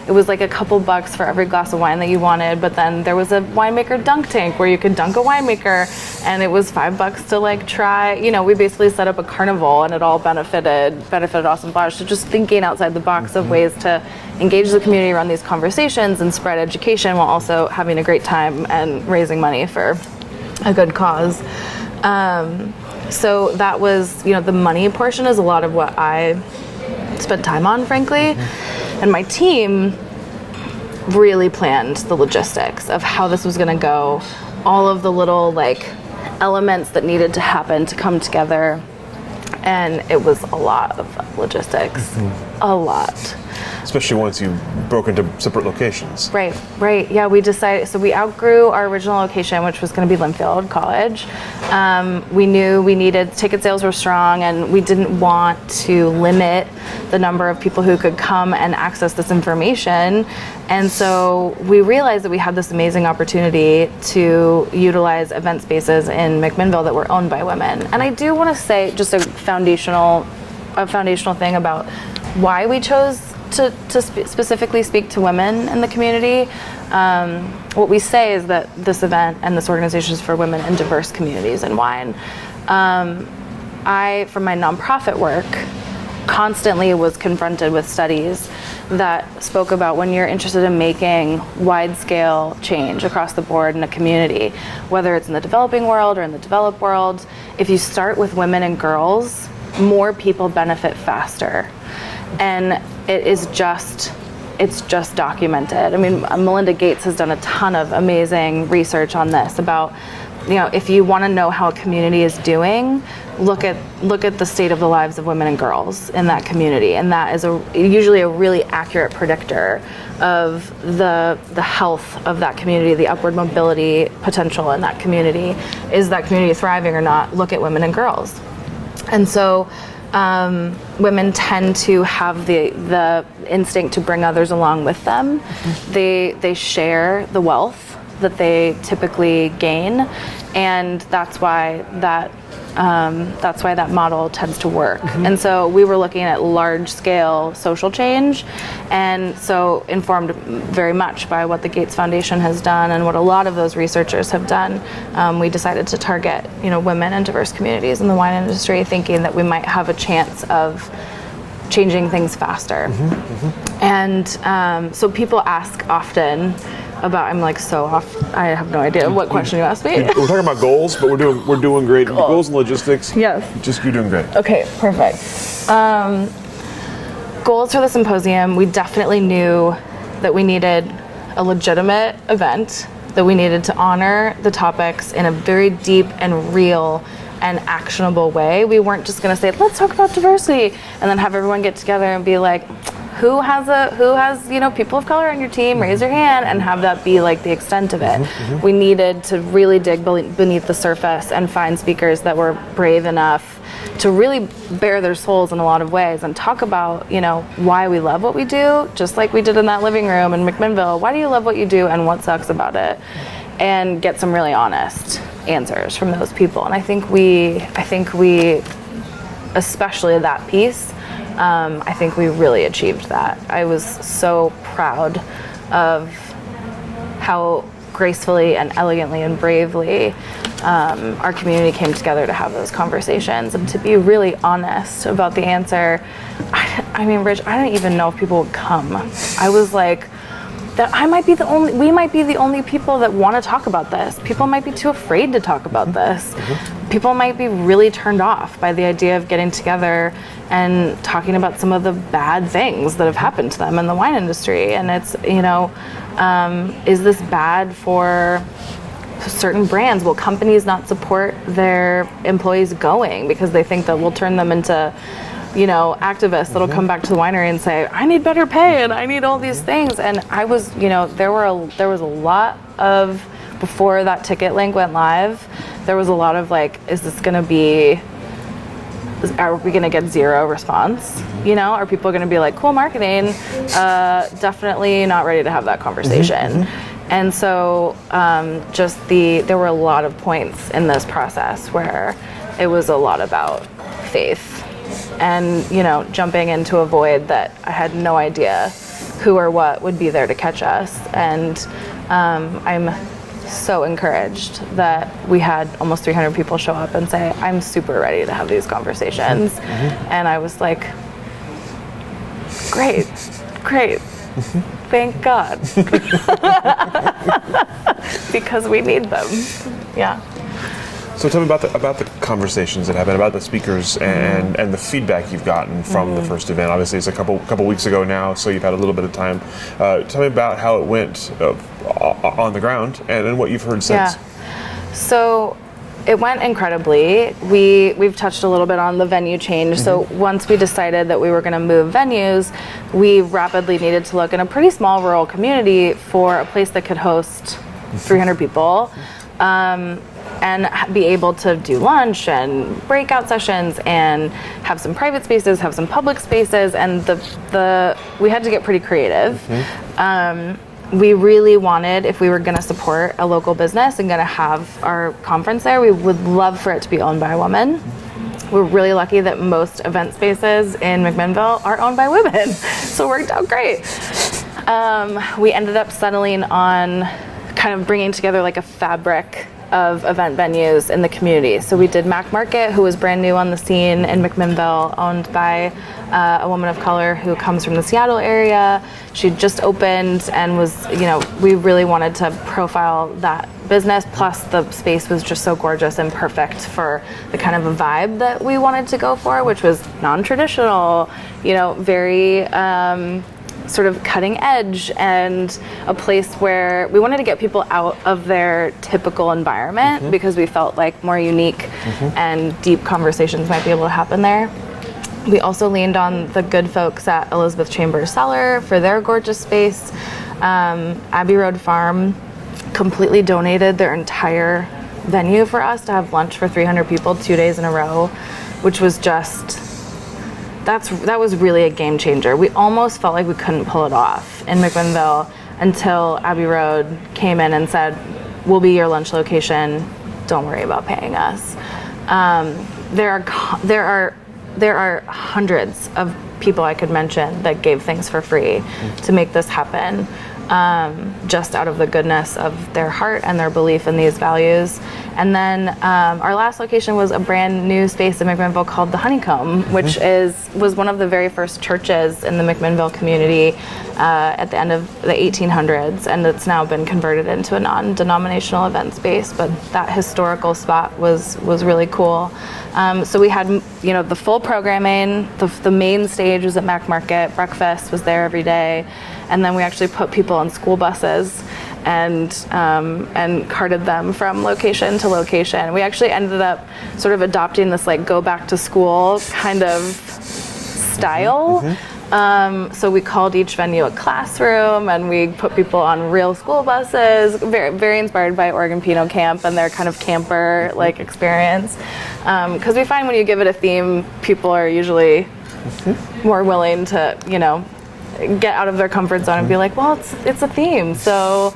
it was like a couple bucks for every glass of wine that you wanted, but then there was a winemaker dunk tank where you could dunk a winemaker, and it was $5 to like try. We basically set up a carnival, and it all benefited Assemblage. So just thinking outside the box of ways to engage the community around these conversations and spread education while also having a great time and raising money for a good cause. So that was, the money portion is a lot of what I spent time on, frankly. And my team really planned the logistics of how this was going to go, all of the little elements that needed to happen to come together. And it was a lot of logistics, a lot. Especially once you broke into separate locations. Right. Yeah, we decided, so we outgrew our original location, which was going to be Linfield College. We knew we needed, ticket sales were strong, and we didn't want to limit the number of people who could come and access this information. And so we realized that we had this amazing opportunity to utilize event spaces in McMinnville that were owned by women. And I do want to say just a foundational thing about why we chose to specifically speak to women in the community. What we say is that this event and this organization is for women in diverse communities in wine. I, from my nonprofit work, constantly was confronted with studies that spoke about when you're interested in making wide-scale change across the board in a community, whether it's in the developing world or in the developed world, if you start with women and girls, more people benefit faster. And it's just documented. I mean, Melinda Gates has done a ton of amazing research on this about, if you want to know how a community is doing, look at the state of the lives of women and girls in that community, and that is usually a really accurate predictor of the health of that community, the upward mobility potential in that community. Is that community thriving or not? Look at women and girls. And so women tend to have the instinct to bring others along with them. They share the wealth that they typically gain, and that's why that model tends to work. And so we were looking at large scale social change, and so informed very much by what the Gates Foundation has done and what a lot of those researchers have done, we decided to target women and diverse communities in the wine industry, thinking that we might have a chance of changing things faster. And so people ask often about, I'm so off, I have no idea what question you asked me. We're talking about goals, but we're doing great. Goals and logistics. Yes. You're doing great. Okay, perfect. Goals for the symposium, we definitely knew that we needed a legitimate event, that we needed to honor the topics in a very deep and real and actionable way. We weren't just going to say, let's talk about diversity, and then have everyone get together and be like, who has people of color on your team, raise your hand, and have that be the extent of it. We needed to really dig beneath the surface and find speakers that were brave enough to really bare their souls in a lot of ways and talk about, why we love what we do, just like we did in that living room in McMinnville. Why do you love what you do and what sucks about it? And get some really honest answers from those people. And I think we, especially that piece, I think we really achieved that. I was so proud of how gracefully and elegantly and bravely our community came together to have those conversations and to be really honest about the answer. I mean, Rich, I didn't even know if people would come. I was like, that we might be the only people that want to talk about this. People might be too afraid to talk about this. People might be really turned off by the idea of getting together and talking about some of the bad things that have happened to them in the wine industry. And it's, is this bad for certain brands? Will companies not support their employees going because they think that we'll turn them into activists that'll come back to the winery and say, I need better pay and I need all these things. And I was, there was a lot of, before that ticket link went live, there was a lot of is this going to be, are we going to get zero response? Are people going to be like, cool marketing, definitely not ready to have that conversation. And so there were a lot of points in this process where it was a lot about faith and, jumping into a void that I had no idea who or what would be there to catch us. And I'm so encouraged that we had almost 300 people show up and say, I'm super ready to have these conversations. And I was like, great. Thank God. Because we need them. Yeah. So tell me about the conversations that happened, about the speakers and the feedback you've gotten from the first event. Obviously, it's a couple weeks ago now, so you've had a little bit of time. Tell me about how it went on the ground and what you've heard since. Yeah. So it went incredibly. We've touched a little bit on the venue change. So once we decided that we were going to move venues, we rapidly needed to look in a pretty small rural community for a place that could host 300 people. And be able to do lunch and breakout sessions and have some private spaces, have some public spaces, and we had to get pretty creative. We really wanted, if we were going to support a local business and going to have our conference there, we would love for it to be owned by a woman. We're really lucky that most event spaces in McMinnville are owned by women, so it worked out great. We ended up settling on kind of bringing together like a fabric of event venues in the community. So we did Mac Market, who was brand new on the scene in McMinnville, owned by a woman of color who comes from the Seattle area. She just opened and was, we really wanted to profile that business. Plus the space was just so gorgeous and perfect for the kind of a vibe that we wanted to go for, which was non-traditional, very sort of cutting edge, and a place where we wanted to get people out of their typical environment because we felt like more unique and deep conversations might be able to happen there. We also leaned on the good folks at Elizabeth Chambers Cellar for their gorgeous space. Abbey Road Farm completely donated their entire venue for us to have lunch for 300 people 2 days in a row, which was just... That was really a game changer. We almost felt like we couldn't pull it off in McMinnville until Abbey Road came in and said, "We'll be your lunch location. Don't worry about paying us." There are hundreds of people I could mention that gave things for free to make this happen, just out of the goodness of their heart and their belief in these values. And then our last location was a brand new space in McMinnville called the Honeycomb, which was one of the very first churches in the McMinnville community at the end of the 1800s, and it's now been converted into a non-denominational event space. But that historical spot was really cool. So we had the full programming. The main stage was at Mac Market. Breakfast was there every day, and then we actually put people on school buses and carted them from location to location. We actually ended up sort of adopting this like go back to school kind of style. So we called each venue a classroom, and we put people on real school buses, very, very inspired by Oregon Pinot Camp and their kind of camper like experience. Because we find when you give it a theme, people are usually more willing to, get out of their comfort zone and be like, well, it's a theme, so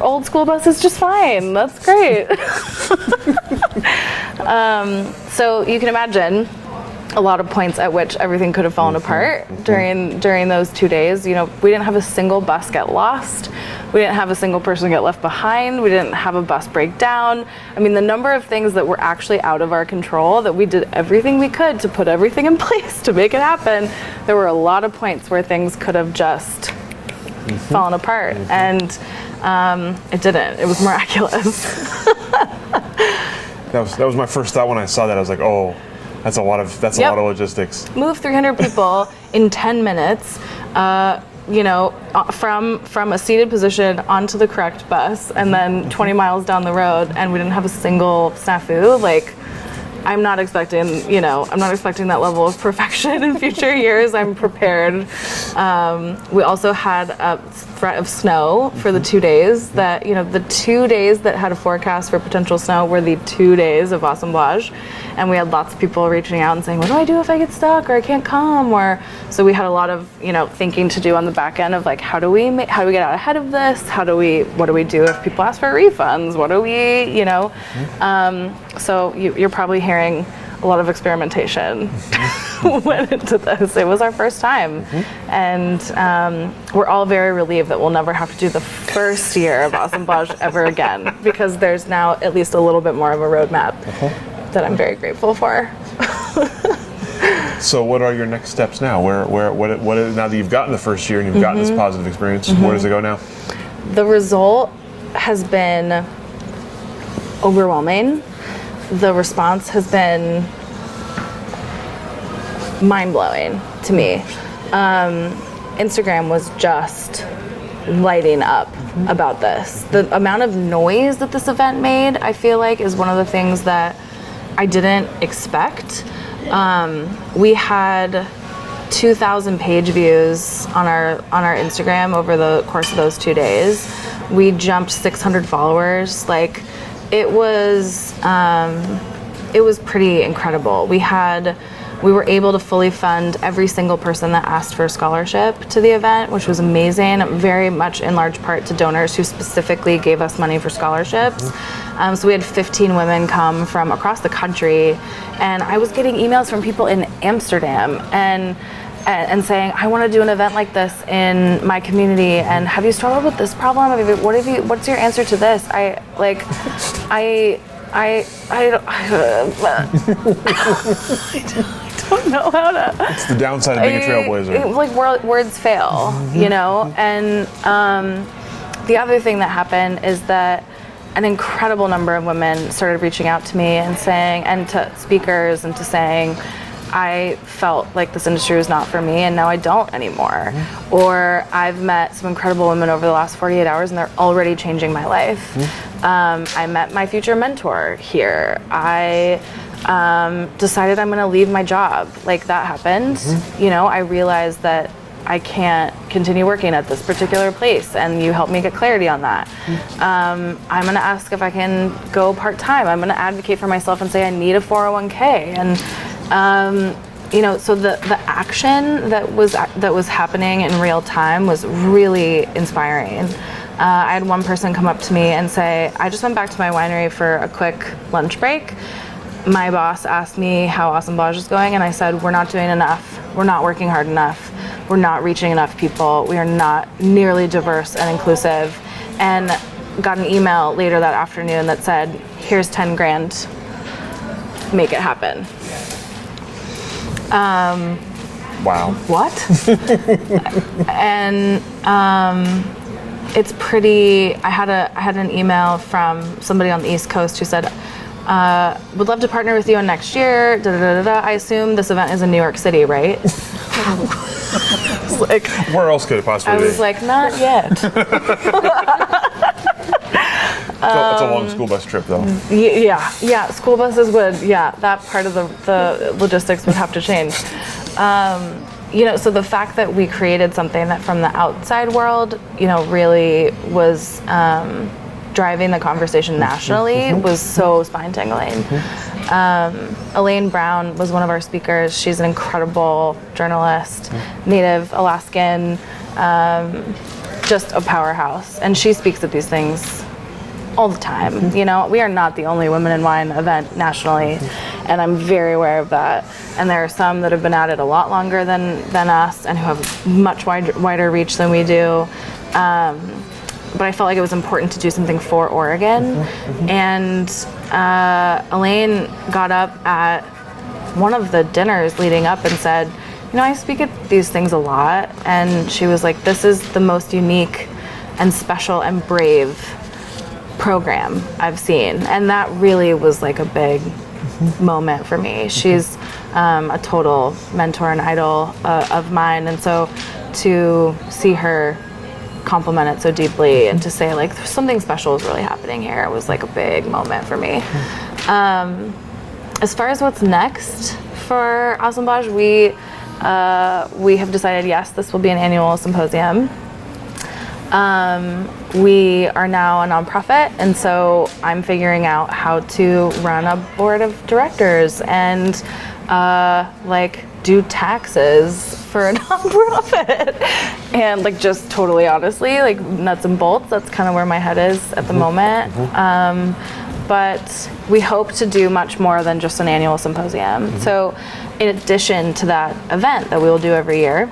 old school bus is just fine. That's great. So you can imagine a lot of points at which everything could have fallen apart during those 2 days. We didn't have a single bus get lost. We didn't have a single person get left behind. We didn't have a bus break down. I mean, the number of things that were actually out of our control, that we did everything we could to put everything in place to make it happen. There were a lot of points where things could have just fallen apart, and it didn't. It was miraculous. That was my first thought when I saw that. I was like, oh, that's a lot of logistics. Move 300 people in 10 minutes, from a seated position onto the correct bus, and then 20 miles down the road, and we didn't have a single snafu. Like, I'm not expecting that level of perfection in future years. I'm prepared. We also had a threat of snow for the 2 days. That the 2 days that had a forecast for potential snow were the 2 days of Assemblage, and we had lots of people reaching out and saying, "What do I do if I get stuck or I can't come?" So we had a lot of thinking to do on the back end of like, how do we get out ahead of this? What do we do if people ask for refunds? What do we So you're probably hearing a lot of experimentation went into this. It was our first time, and we're all very relieved that we'll never have to do the first year of Assemblage ever again, because there's now at least a little bit more of a roadmap that I'm very grateful for. So what are your next steps now? What now that you've gotten the first year and you've gotten this positive experience, where does it go now? The result has been overwhelming. the response has been mind-blowing to me. Instagram was just lighting up about this. The amount of noise that this event made, I feel like, is one of the things that I didn't expect. We had 2,000 page views on our Instagram over the course of those 2 days. We jumped 600 followers. Like, it was pretty incredible. We were able to fully fund every single person that asked for a scholarship to the event, which was amazing, very much in large part to donors who specifically gave us money for scholarships. So we had 15 women come from across the country, and I was getting emails from people in Amsterdam and saying, I want to do an event like this in my community, and have you struggled with this problem? What's your answer to this? I don't know how to. It's the downside of being a trailblazer. Like, words fail, you know? And the other thing that happened is that an incredible number of women started reaching out to me and saying, and to speakers, and to saying, I felt like this industry was not for me, and now I don't anymore. Or I've met some incredible women over the last 48 hours, and they're already changing my life. I met my future mentor here. I decided I'm going to leave my job. Like, that happened. You know, I realized that I can't continue working at this particular place, and you helped me get clarity on that. I'm going to ask if I can go part-time. I'm going to advocate for myself and say I need a 401k. And you know, so the action that was happening in real time was really inspiring. I had one person come up to me and say, I just went back to my winery for a quick lunch break. My boss asked me how Assemblage is going, and I said, we're not doing enough. We're not working hard enough. We're not reaching enough people. We are not nearly diverse and inclusive. And got an email later that afternoon that said, here's 10 grand, make it happen. Wow. What? And it's pretty. I had an email from somebody on the East Coast who said, would love to partner with you on next year. Da, da, da, da, da. I assume this event is in New York City, right? Like, where else could it possibly be? I was like, not yet. It's a long school bus trip, though. Yeah. School buses would. Yeah, that part of the logistics would have to change. You know, so the fact that we created something that from the outside world, you know, really was driving the conversation nationally was so spine-tingling. Elaine Brown was one of our speakers. She's an incredible journalist, Native Alaskan, just a powerhouse. And she speaks at these things all the time. You know, we are not the only Women in Wine event nationally, and I'm very aware of that. And there are some that have been at it a lot longer than us, and who have much wider reach than we do. But I felt like it was important to do something for Oregon. And Elaine got up at one of the dinners leading up and said, you know, I speak at these things a lot. And she was like, this is the most unique and special and brave program I've seen. And that really was like a big moment for me. She's a total mentor and idol of mine. And so to see her compliment it so deeply and to say like something special is really happening here was like a big moment for me. As far as what's next for Assemblage, we have decided, yes, this will be an annual symposium. We are now a nonprofit, and so I'm figuring out how to run a board of directors and like do taxes for a nonprofit. And like, just totally honestly, like nuts and bolts, that's kind of where my head is at the moment. But we hope to do much more than just an annual symposium. So in addition to that event that we will do every year,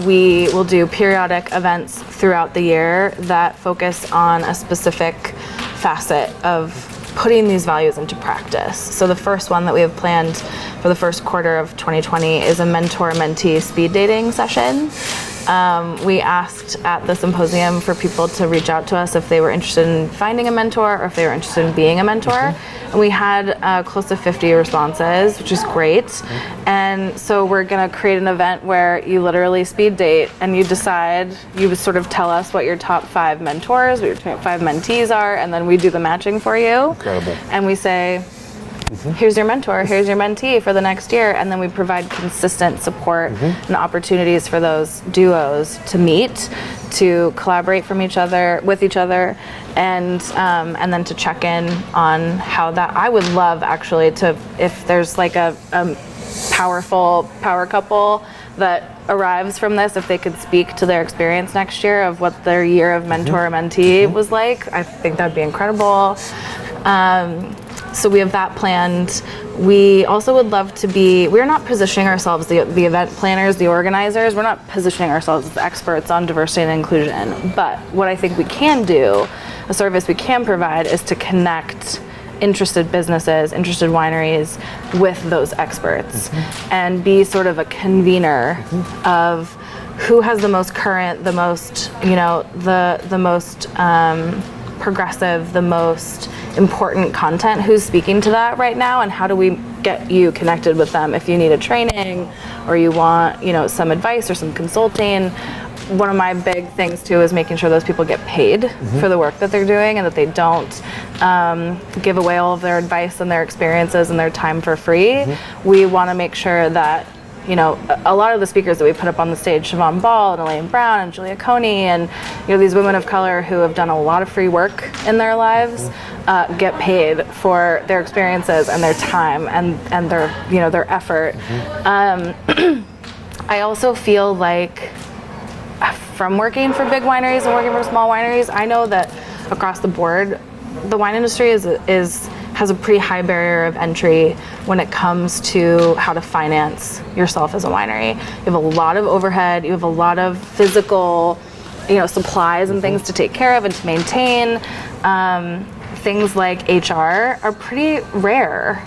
we will do periodic events throughout the year that focus on a specific facet of putting these values into practice. So the first one that we have planned for the first quarter of 2020 is a mentor-mentee speed dating session. We asked at the symposium for people to reach out to us if they were interested in finding a mentor or if they were interested in being a mentor. And we had close to 50 responses, which is great. And so we're going to create an event where you literally speed date and you decide, you sort of tell us what your top 5 mentors, what your top 5 mentees are, and then we do the matching for you. Incredible. And we say, here's your mentor, here's your mentee for the next year, and then we provide consistent support and opportunities for those duos to meet, to collaborate with each other, and then to check in on how that. I would love actually to, if there's like a powerful power couple that arrives from this, if they could speak to their experience next year of what their year of mentor or mentee was like, I think that'd be incredible. So we have that planned. We also would love to be, we're not positioning ourselves, the event planners, the organizers, we're not positioning ourselves as experts on diversity and inclusion. But what I think we can do, a service we can provide, is to connect interested businesses, interested wineries with those experts and be sort of a convener of who has the most current, the most, the most progressive, the most important content, who's speaking to that right now, and how do we get you connected with them if you need a training or you want, some advice or some consulting. One of my big things too is making sure those people get paid for the work that they're doing, and that they don't give away all of their advice and their experiences and their time for free. We want to make sure that a lot of the speakers that we put up on the stage, Siobhan Ball and Elaine Brown and Julia Coney, and these women of color who have done a lot of free work in their lives, get paid for their experiences and their time and their their effort. I also feel like, from working for big wineries and working for small wineries, I know that across the board, the wine industry has a pretty high barrier of entry when it comes to how to finance yourself as a winery. You have a lot of overhead, you have a lot of physical, supplies and things to take care of and to maintain. Things like HR are pretty rare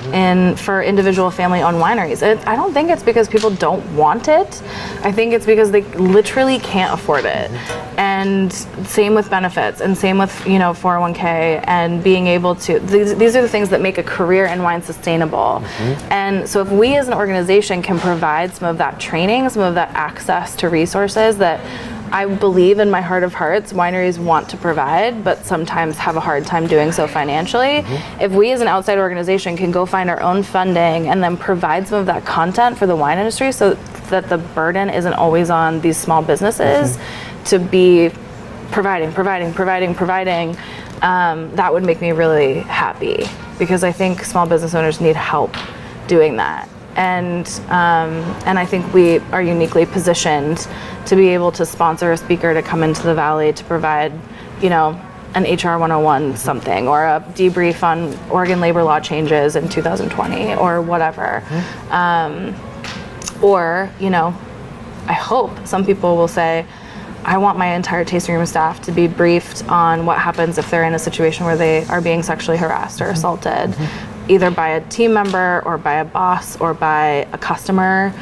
for individual family-owned wineries. I don't think it's because people don't want it. I think it's because they literally can't afford it. And same with benefits, and same with 401k, and being able to. These are the things that make a career in wine sustainable. And so if we as an organization can provide some of that training, some of that access to resources that I believe in my heart of hearts wineries want to provide, but sometimes have a hard time doing so financially. If we as an outside organization can go find our own funding and then provide some of that content for the wine industry so that the burden isn't always on these small businesses to be providing, that would make me really happy, because I think small business owners need help doing that. And I think we are uniquely positioned to be able to sponsor a speaker to come into the Valley to provide, an HR 101 something, or a debrief on Oregon labor law changes in 2020, or whatever. Or, I hope some people will say, I want my entire tasting room staff to be briefed on what happens if they're in a situation where they are being sexually harassed or assaulted, either by a team member or by a boss or by a customer.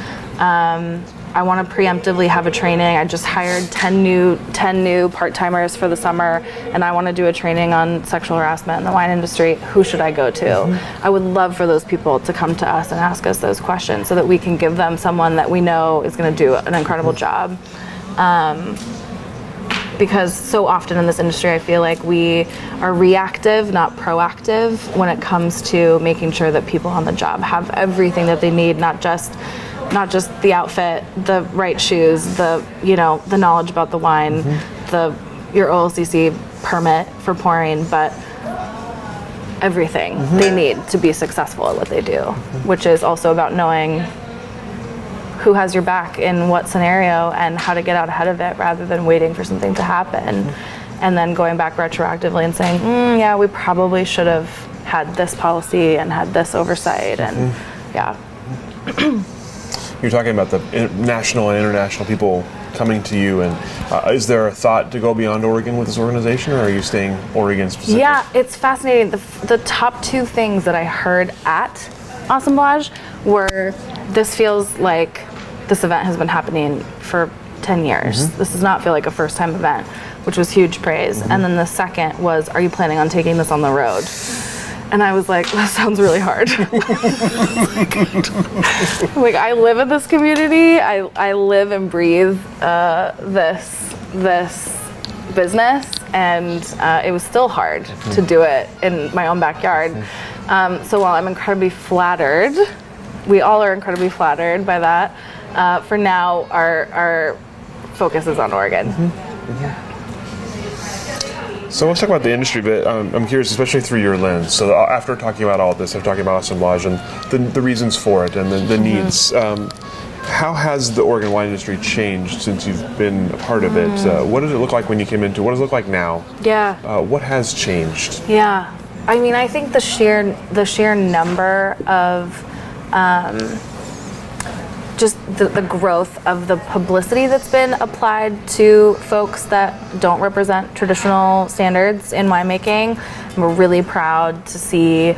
I want to preemptively have a training. I just hired 10 new part-timers for the summer, and I want to do a training on sexual harassment in the wine industry. Who should I go to? I would love for those people to come to us and ask us those questions so that we can give them someone that we know is going to do an incredible job. Because so often in this industry, I feel like we are reactive, not proactive, when it comes to making sure that people on the job have everything that they need, not just the outfit, the right shoes, the knowledge about the wine, your OLCC permit for pouring, but everything they need to be successful at what they do, which is also about knowing who has your back in what scenario and how to get out ahead of it rather than waiting for something to happen and then going back retroactively and saying, yeah, we probably should have had this policy and had this oversight. And yeah. You're talking about the national and international people coming to you, and is there a thought to go beyond Oregon with this organization, or are you staying Oregon specific? Yeah, it's fascinating. The top 2 things that I heard at Assemblage were, this feels like this event has been happening for 10 years. This does not feel like a first time event, which was huge praise. And then the second was, are you planning on taking this on the road? And I was like, that sounds really hard. Like, I live in this community. I live and breathe this business, and it was still hard to do it in my own backyard. So while I'm incredibly flattered, we all are incredibly flattered by that, for now our focus is on Oregon. So let's talk about the industry a bit. I'm curious, especially through your lens. So after talking about all this, after talking about assemblage and the reasons for it and the needs, how has the Oregon wine industry changed since you've been a part of it? What did it look like when you came into it? What does it look like now? Yeah. What has changed? Yeah. I mean, I think the sheer number of just the growth of the publicity that's been applied to folks that don't represent traditional standards in winemaking. We're really proud to see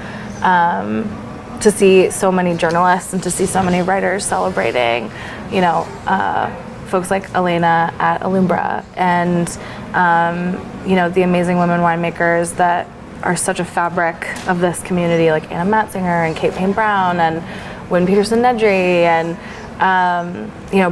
so many journalists and to see so many writers celebrating, folks like Elena at Alumbra and, the amazing women winemakers that are such a fabric of this community, like Anna Matzinger and Kate Payne Brown and Wynn Peterson Nedry and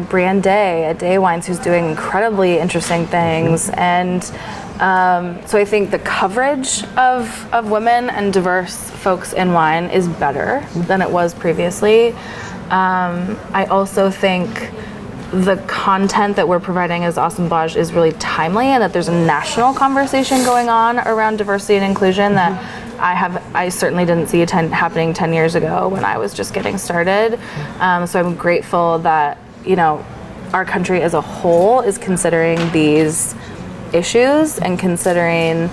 Brian Day at Day Wines, who's doing incredibly interesting things. And so I think the coverage of women and diverse folks in wine is better than it was previously. I also think the content that we're providing as Assemblage is really timely, and that there's a national conversation going on around diversity and inclusion that I certainly didn't see happening 10 years ago when I was just getting started. So I'm grateful that, our country as a whole is considering these issues and considering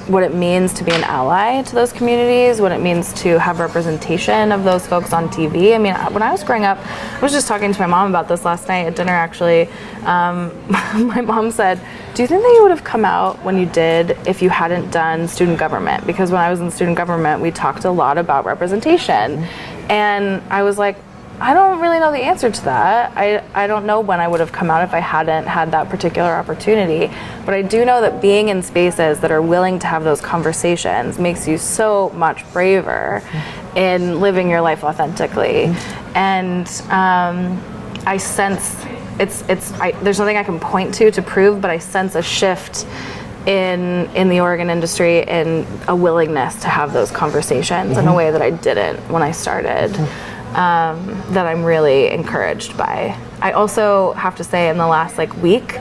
what it means to be an ally to those communities, what it means to have representation of those folks on TV. I mean, when I was growing up, I was just talking to my mom about this last night at dinner, actually. My mom said, do you think that you would have come out when you did if you hadn't done student government? Because when I was in student government, we talked a lot about representation. And I was like, I don't really know the answer to that. I don't know when I would have come out if I hadn't had that particular opportunity. But I do know that being in spaces that are willing to have those conversations makes you so much braver in living your life authentically. And I sense there's nothing I can point to prove, but I sense a shift in the Oregon industry in a willingness to have those conversations in a way that I didn't when I started. That I'm really encouraged by. I also have to say, in the last week,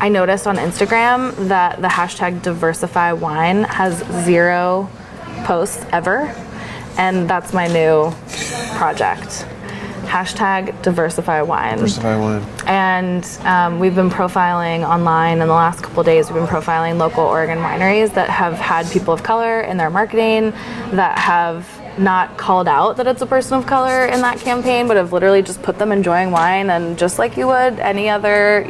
I noticed on Instagram that the hashtag Diversify Wine has 0 posts ever, and that's my new project. Hashtag Diversify Wine. Diversify Wine. And we've been profiling online in the last couple of days. We've been profiling local Oregon wineries that have had people of color in their marketing, that have not called out that it's a person of color in that campaign, but have literally just put them enjoying wine, and just like you would any other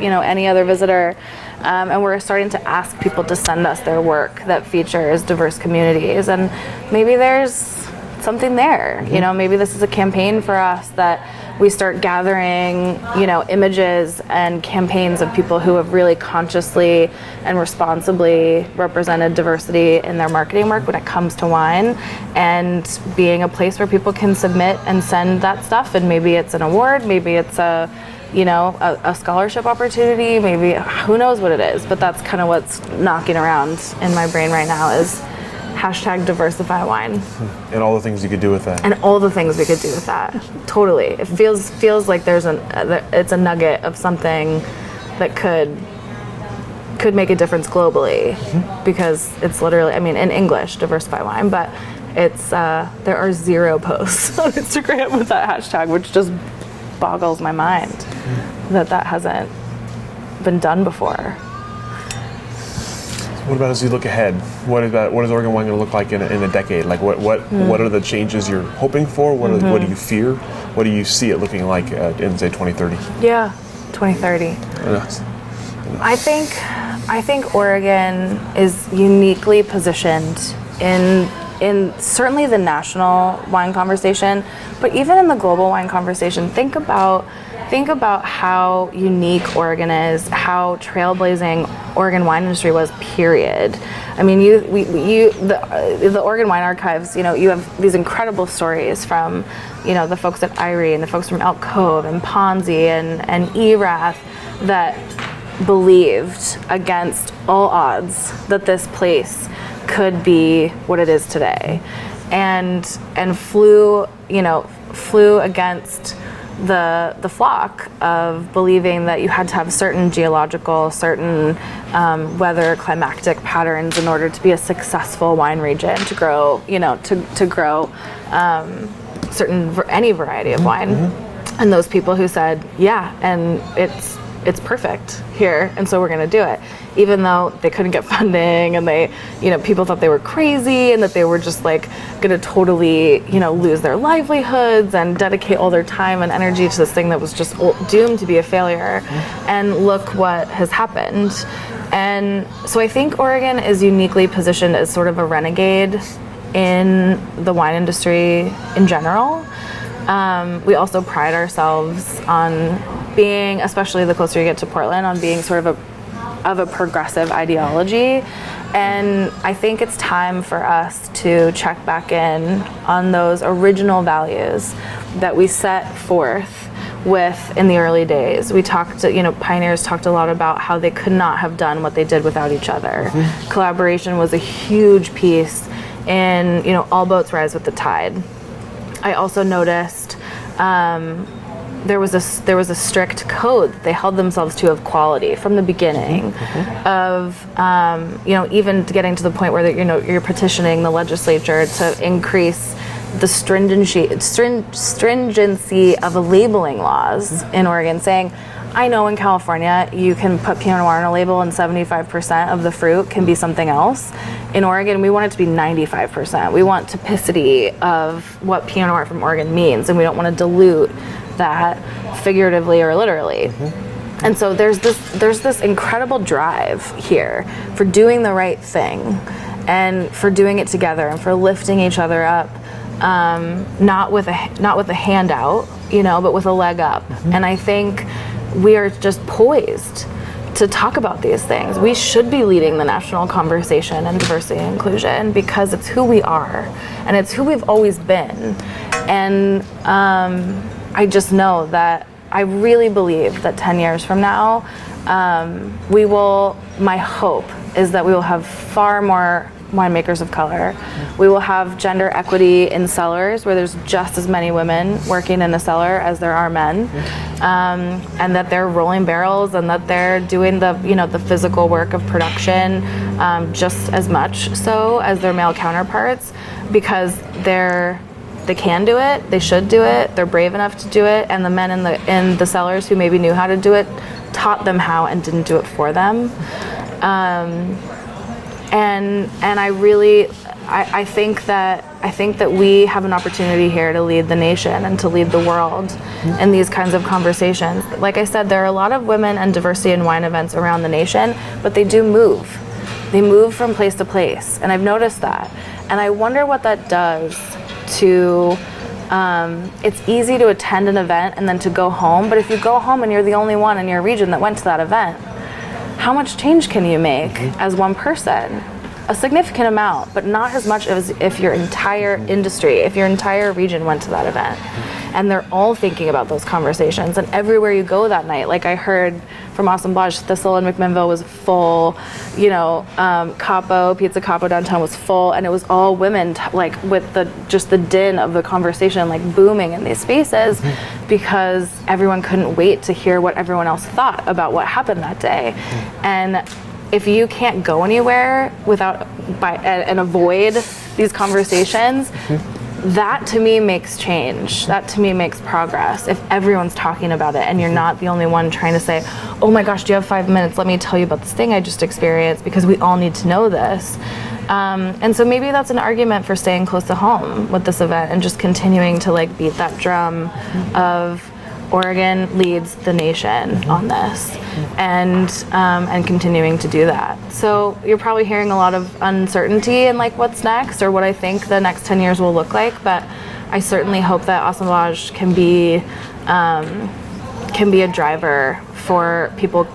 visitor. And we're starting to ask people to send us their work that features diverse communities, and maybe there's something there. Maybe this is a campaign for us that we start gathering, images and campaigns of people who have really consciously and responsibly represented diversity in their marketing work when it comes to wine, and being a place where people can submit and send that stuff. And maybe it's an award, maybe it's a scholarship opportunity, maybe who knows what it is, but that's kind of what's knocking around in my brain right now is hashtag Diversify Wine. And all the things you could do with that. And all the things we could do with that. Totally. It feels like it's a nugget of something that could make a difference globally, because it's literally, in English, Diversify Wine, but it's there are 0 posts on Instagram with that hashtag, which just boggles my mind that hasn't been done before. What about as you look ahead? What is Oregon wine going to look like in a decade? What are the changes you're hoping for? What do you fear? What do you see it looking like in, say, 2030? Yeah, 2030. I think Oregon is uniquely positioned in in certainly the national wine conversation, but even in the global wine conversation, think about how unique Oregon is, how trailblazing Oregon wine industry was, period. I mean, the Oregon Wine Archives, you have these incredible stories from, the folks at Erie and the folks from Elk Cove and Ponzi and Erath that believed against all odds that this place could be what it is today, and flew against the flock of believing that you had to have certain weather climactic patterns in order to be a successful wine region to grow, any variety of wine. And those people who said, yeah, and it's perfect here, and so we're going to do it, even though they couldn't get funding, and they, people thought they were crazy, and that they were just like going to totally, lose their livelihoods and dedicate all their time and energy to this thing that was just doomed to be a failure. And look what has happened. And so I think Oregon is uniquely positioned as sort of a renegade in the wine industry in general. We also pride ourselves on being, especially the closer you get to Portland, on being sort of a progressive ideology. And I think it's time for us to check back in on those original values that we set forth with in the early days. We talked, pioneers talked a lot about how they could not have done what they did without each other. Collaboration was a huge piece in, all boats rise with the tide. I also noticed there was a strict code that they held themselves to of quality from the beginning, of even getting to the point where you're petitioning the legislature to increase the stringency of labeling laws in Oregon, saying, I know in California you can put Pinot Noir on a label and 75% of the fruit can be something else. In Oregon, we want it to be 95%. We want typicity of what Pinot Noir from Oregon means, and we don't want to dilute that figuratively or literally. And so there's this incredible drive here for doing the right thing, and for doing it together, and for lifting each other up, not with a handout, but with a leg up. And I think we are just poised to talk about these things. We should be leading the national conversation in diversity and inclusion, because it's who we are, and it's who we've always been. And I just know that I really believe that 10 years from now, my hope is that we will have far more winemakers of color. We will have gender equity in cellars, where there's just as many women working in a cellar as there are men, and that they're rolling barrels, and that they're doing the physical work of production just as much so as their male counterparts, because they can do it, they should do it, they're brave enough to do it, and the men in the cellars who maybe knew how to do it taught them how and didn't do it for them. And I think that we have an opportunity here to lead the nation and to lead the world in these kinds of conversations. Like I said, there are a lot of women and diversity in wine events around the nation, but they do move. They move from place to place, and I've noticed that. And I wonder what that does to, it's easy to attend an event and then to go home, but if you go home and you're the only one in your region that went to that event, how much change can you make as one person? A significant amount, but not as much as if your entire industry, if your entire region went to that event. And they're all thinking about those conversations. And everywhere you go that night, like I heard from Assemblage, Thistle in McMinnville was full, Pizza Capo downtown was full, and it was all women, with the din of the conversation, booming in these spaces, because everyone couldn't wait to hear what everyone else thought about what happened that day. And if you can't go anywhere and avoid these conversations, that to me makes change. That to me makes progress. If everyone's talking about it and you're not the only one trying to say, oh my gosh, do you have 5 minutes? Let me tell you about this thing I just experienced, because we all need to know this. And so maybe that's an argument for staying close to home with this event and just continuing to beat that drum of Oregon leads the nation on this, and continuing to do that. So you're probably hearing a lot of uncertainty in like what's next or what I think the next 10 years will look like, but I certainly hope that Assemblage can be a driver for people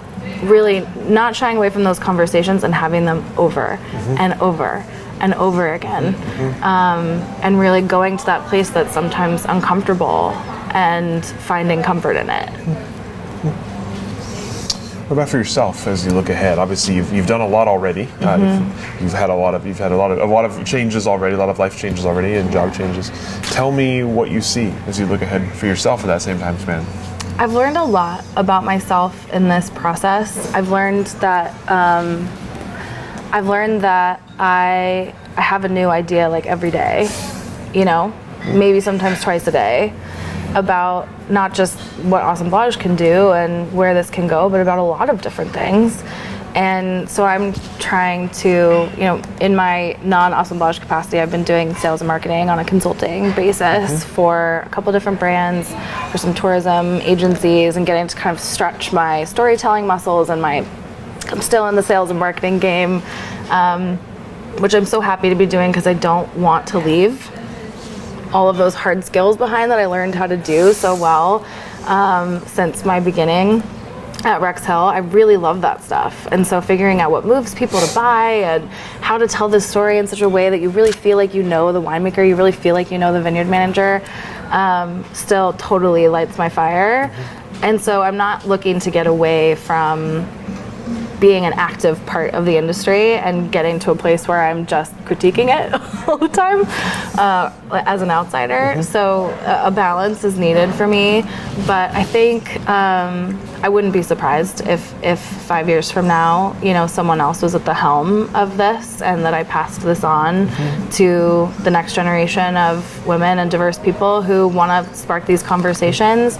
really not shying away from those conversations and having them over and over and over again, and really going to that place that's sometimes uncomfortable and finding comfort in it. What about for yourself as you look ahead? Obviously, you've done a lot already. You've had a lot of changes already, a lot of life changes already, and job changes. Tell me what you see as you look ahead for yourself at that same time span. I've learned a lot about myself in this process. I've learned that I have a new idea like every day, maybe sometimes twice a day, about not just what Assemblage can do and where this can go, but about a lot of different things. And so I'm trying to, in my non-Assemblage capacity, I've been doing sales and marketing on a consulting basis for a couple different brands, for some tourism agencies, and getting to kind of stretch my storytelling muscles, and I'm still in the sales and marketing game, which I'm so happy to be doing because I don't want to leave all of those hard skills behind that I learned how to do so well since my beginning at Rexhill. I really love that stuff. And so figuring out what moves people to buy and how to tell this story in such a way that you really feel like you know the winemaker, you really feel like you know the vineyard manager, still totally lights my fire. And so I'm not looking to get away from being an active part of the industry and getting to a place where I'm just critiquing it all the time as an outsider. So a balance is needed for me, but I think I wouldn't be surprised if 5 years from now, someone else was at the helm of this and that I passed this on to the next generation of women and diverse people who want to spark these conversations.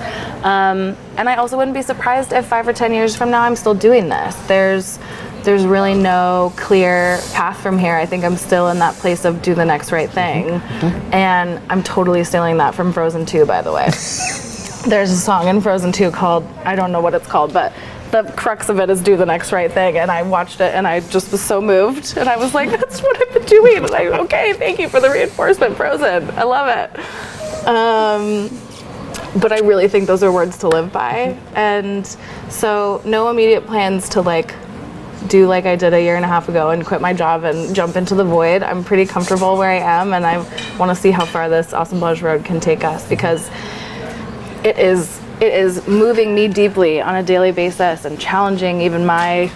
And I also wouldn't be surprised if 5 or 10 years from now I'm still doing this. There's really no clear path from here. I think I'm still in that place of do the next right thing. And I'm totally stealing that from Frozen 2, by the way. There's a song in Frozen 2 called, I don't know what it's called, but the crux of it is do the next right thing. And I watched it and I just was so moved. And I was like, that's what I've been doing. And okay, thank you for the reinforcement, Frozen. I love it. But I really think those are words to live by. And so no immediate plans to do like I did a year and a half ago and quit my job and jump into the void. I'm pretty comfortable where I am, and I want to see how far this Assemblage road can take us, because it is moving me deeply on a daily basis and challenging even my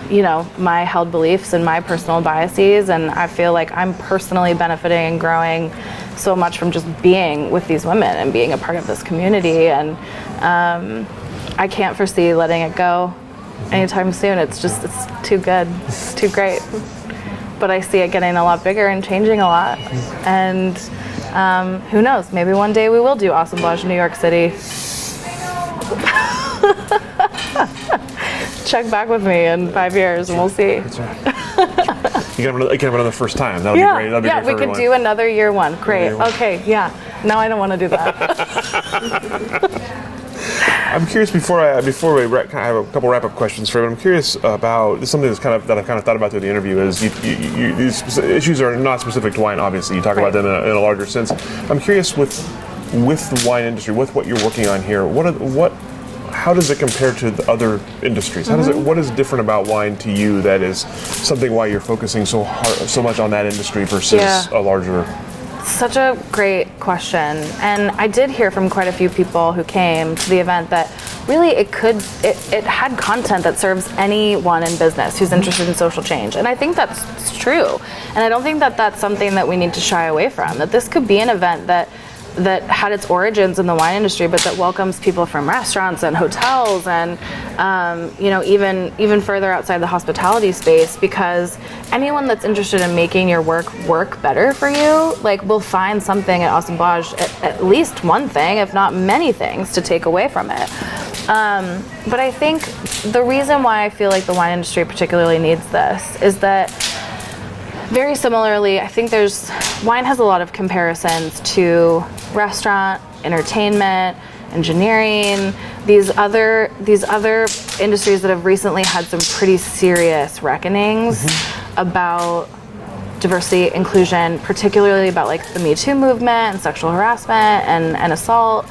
held beliefs and my personal biases. And I feel like I'm personally benefiting and growing so much from just being with these women and being a part of this community. And I can't foresee letting it go anytime soon. It's too good. It's too great. But I see it getting a lot bigger and changing a lot. And who knows? Maybe one day we will do Assemblage in New York City. Check back with me in 5 years and we'll see. That's right. You can have another first time. That would be great. That'd be great for we could do another year one. Great. Okay, yeah. Now I don't want to do that. I'm curious before I have a couple wrap-up questions for you. But I'm curious about something that I've kind of thought about through the interview is these issues are not specific to wine. Obviously, you talk about them in a larger sense. I'm curious with the wine industry, with what you're working on here. How does it compare to the other industries? What is different about wine to you that is something why you're focusing so much on that industry versus a larger? Such a great question. And I did hear from quite a few people who came to the event that really it had content that serves anyone in business who's interested in social change. And I think that's true. And I don't think that that's something that we need to shy away from, that this could be an event that had its origins in the wine industry, but that welcomes people from restaurants and hotels and even further outside the hospitality space, because anyone that's interested in making your work better for you, will find something at Assemblage, at least one thing, if not many things, to take away from it. But I think the reason why I feel like the wine industry particularly needs this is that very similarly, I think wine has a lot of comparisons to restaurant, entertainment, engineering, these other industries that have recently had some pretty serious reckonings about diversity, inclusion, particularly about like the Me Too movement and sexual harassment and assault.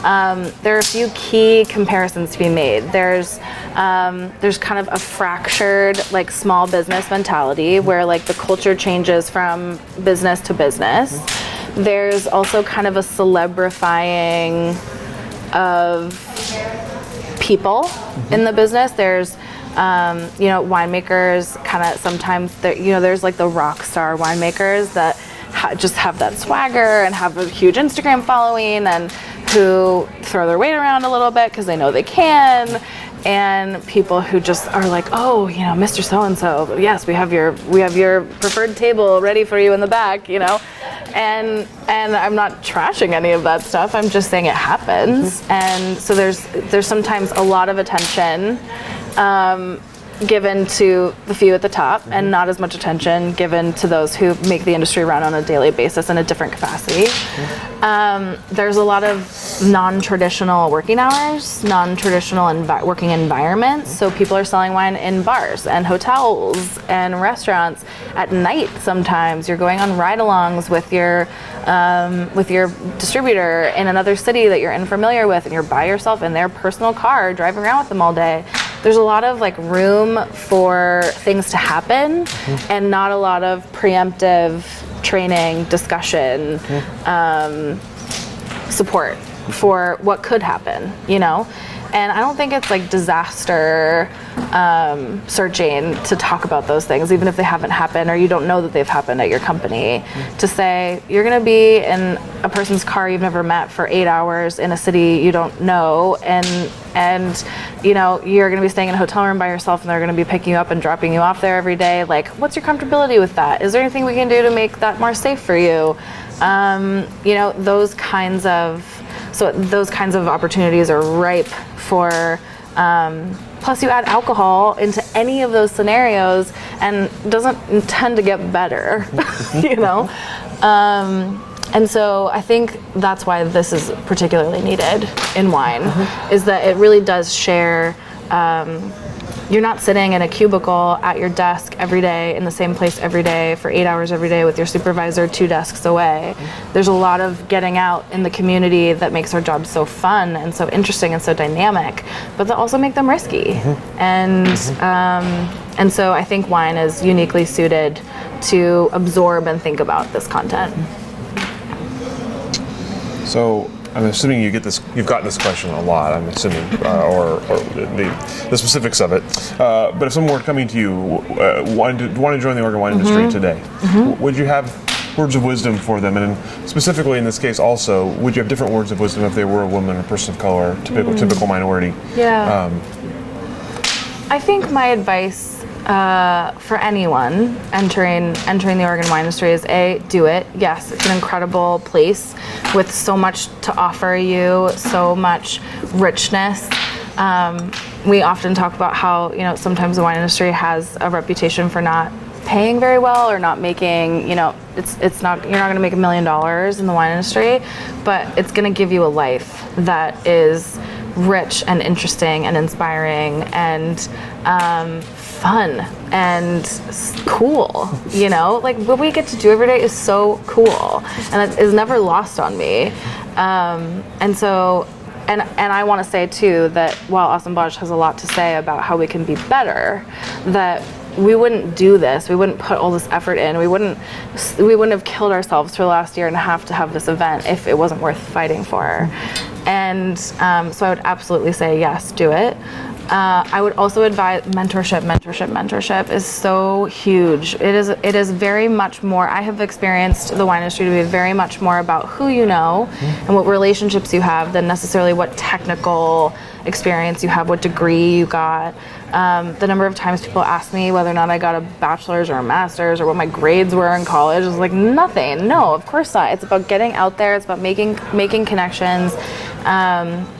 There are a few key comparisons to be made. There's kind of a fractured like small business mentality where like the culture changes from business to business. There's also kind of a celebrifying of people in the business. There's winemakers kind of sometimes, there's like the rock star winemakers that just have that swagger and have a huge Instagram following and who throw their weight around a little bit because they know they can, and people who just are like, oh, Mr. So-and-so, yes, we have your preferred table ready for you in the back, and I'm not trashing any of that stuff. I'm just saying it happens, and so there's sometimes a lot of attention given to the few at the top and not as much attention given to those who make the industry run on a daily basis in a different capacity. There's a lot of non-traditional working hours, non-traditional working environments. So people are selling wine in bars and hotels and restaurants at night. Sometimes you're going on ride-alongs with your distributor in another city that you're unfamiliar with, and you're by yourself in their personal car driving around with them all day. There's a lot of like room for things to happen and not a lot of preemptive training, discussion, support for what could happen, And I don't think it's like disaster searching to talk about those things, even if they haven't happened or you don't know that they've happened at your company. To say you're going to be in a person's car you've never met for 8 hours in a city you don't know, and you're going to be staying in a hotel room by yourself, and they're going to be picking you up and dropping you off there every day. Like, what's your comfortability with that? Is there anything we can do to make that more safe for you? Those kinds of opportunities are ripe for, plus you add alcohol into any of those scenarios and doesn't tend to get better, And so I think that's why this is particularly needed in wine, is that it really does share, you're not sitting in a cubicle at your desk every day in the same place every day for 8 hours every day with your supervisor 2 desks away. There's a lot of getting out in the community that makes our jobs so fun and so interesting and so dynamic, but that also make them risky. And so I think wine is uniquely suited to absorb and think about this content. So I'm assuming you've gotten this question a lot. I'm assuming, or the specifics of it. But if someone were coming to you, want to join the Oregon wine industry today, would you have words of wisdom for them? And specifically in this case, also, would you have different words of wisdom if they were a woman, or person of color, typical minority? Yeah. I think my advice for anyone entering the Oregon wine industry is do it. Yes, it's an incredible place with so much to offer you, so much richness. We often talk about how sometimes the wine industry has a reputation for not paying very well or not making it's not, you're not going to make $1 million in the wine industry, but it's going to give you a life that is rich and interesting and inspiring and fun and cool, like what we get to do every day is so cool, and it is never lost on me. And so, and I want to say too that while Assemblage has a lot to say about how we can be better, that we wouldn't do this, we wouldn't put all this effort in, we wouldn't have killed ourselves for the last year and a half to have this event if it wasn't worth fighting for. And so I would absolutely say yes, do it. I would also advise mentorship is so huge. It is very much more, I have experienced the wine industry to be very much more about who you know and what relationships you have than necessarily what technical experience you have, what degree you got. The number of times people ask me whether or not I got a bachelor's or a master's or what my grades were in college, is like nothing. No, of course not. It's about getting out there. It's about making connections.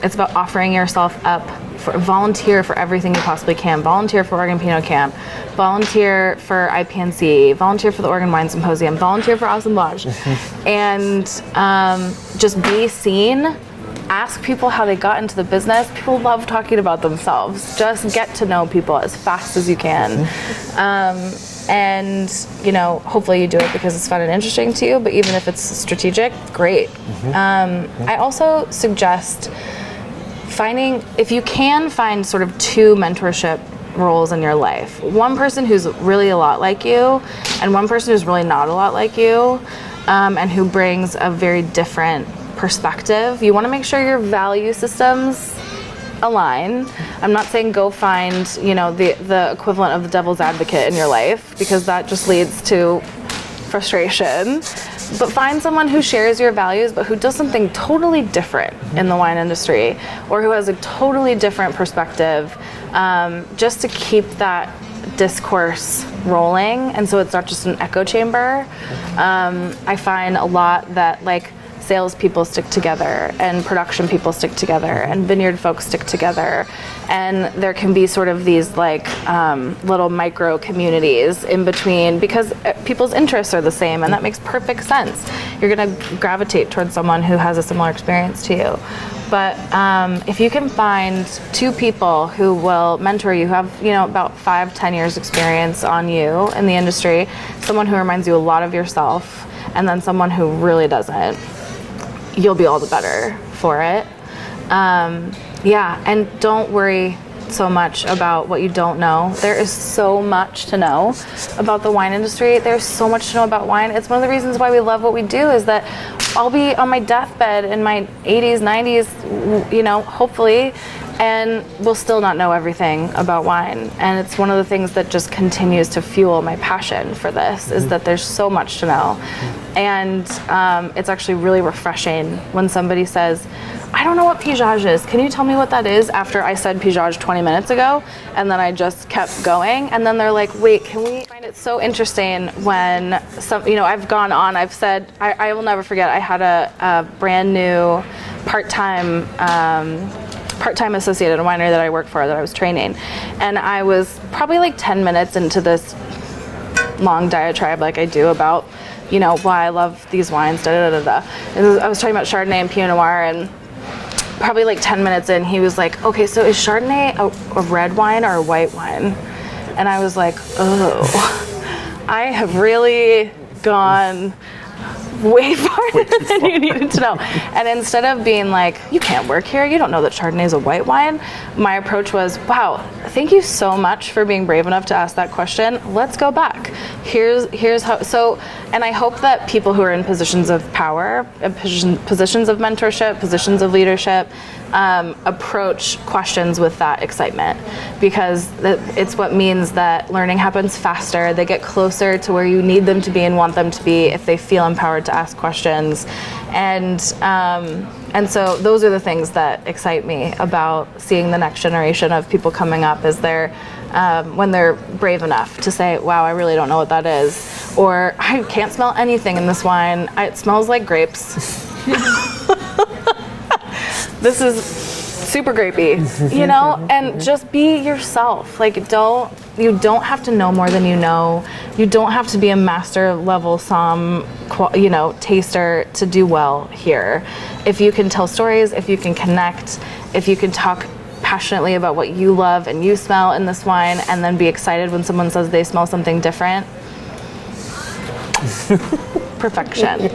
It's about offering yourself up. Volunteer for everything you possibly can. Volunteer for Oregon Pinot Camp. Volunteer for IPNC. Volunteer for the Oregon Wine Symposium. Volunteer for Assemblage. And just be seen ask people how they got into the business. People love talking about themselves. Just get to know people as fast as you can. And, hopefully you do it because it's fun and interesting to you, but even if it's strategic, great. I also suggest if you can find sort of 2 mentorship roles in your life. One person who's really a lot like you, and one person who's really not a lot like you, and who brings a very different perspective. You want to make sure your value systems align. I'm not saying go find, the equivalent of the devil's advocate in your life, because that just leads to frustration. But find someone who shares your values, but who does something totally different in the wine industry, or who has a totally different perspective, just to keep that discourse rolling, and so it's not just an echo chamber. I find a lot that salespeople stick together, and production people stick together, and vineyard folks stick together, and there can be sort of these little micro communities in between, because people's interests are the same, and that makes perfect sense. You're going to gravitate towards someone who has a similar experience to you. But if you can find 2 people who will mentor you, who have about 5-10 years experience on you in the industry, someone who reminds you a lot of yourself, and then someone who really doesn't, you'll be all the better for it. And don't worry so much about what you don't know. There is so much to know about the wine industry. There's so much to know about wine. It's one of the reasons why we love what we do, is that I'll be on my deathbed in my 80s, 90s, hopefully, and we'll still not know everything about wine. And it's one of the things that just continues to fuel my passion for this, is that there's so much to know. And it's actually really refreshing when somebody says, I don't know what pigeage is. Can you tell me what that is? After I said pigeage 20 minutes ago, and then I just kept going. And then they're like, wait, can we find it so interesting when I've gone on, I've said, I will never forget, I had a brand new part-time associate at a winery that I worked for, that I was training. And I was probably 10 minutes into this long diatribe like I do about, why I love these wines, And I was talking about Chardonnay and Pinot Noir, and probably 10 minutes in, he was like, okay, so is Chardonnay a red wine or a white wine? And I was like, oh, I have really gone way farther than you needed to know. And instead of being like, you can't work here, you don't know that Chardonnay is a white wine, my approach was, wow, thank you so much for being brave enough to ask that question. Let's go back. Here's how. So, and I hope that people who are in positions of power, positions of mentorship, positions of leadership, approach questions with that excitement, because it's what means that learning happens faster. They get closer to where you need them to be and want them to be if they feel empowered to ask questions. And so those are the things that excite me about seeing the next generation of people coming up, is when they're brave enough to say, wow, I really don't know what that is, or I can't smell anything in this wine. It smells like grapes. This is super grapey, and just be yourself. You don't have to know more than you know. You don't have to be a master level taster to do well here. If you can tell stories, if you can connect, if you can talk passionately about what you love and you smell in this wine, and then be excited when someone says they smell something different. Perfection.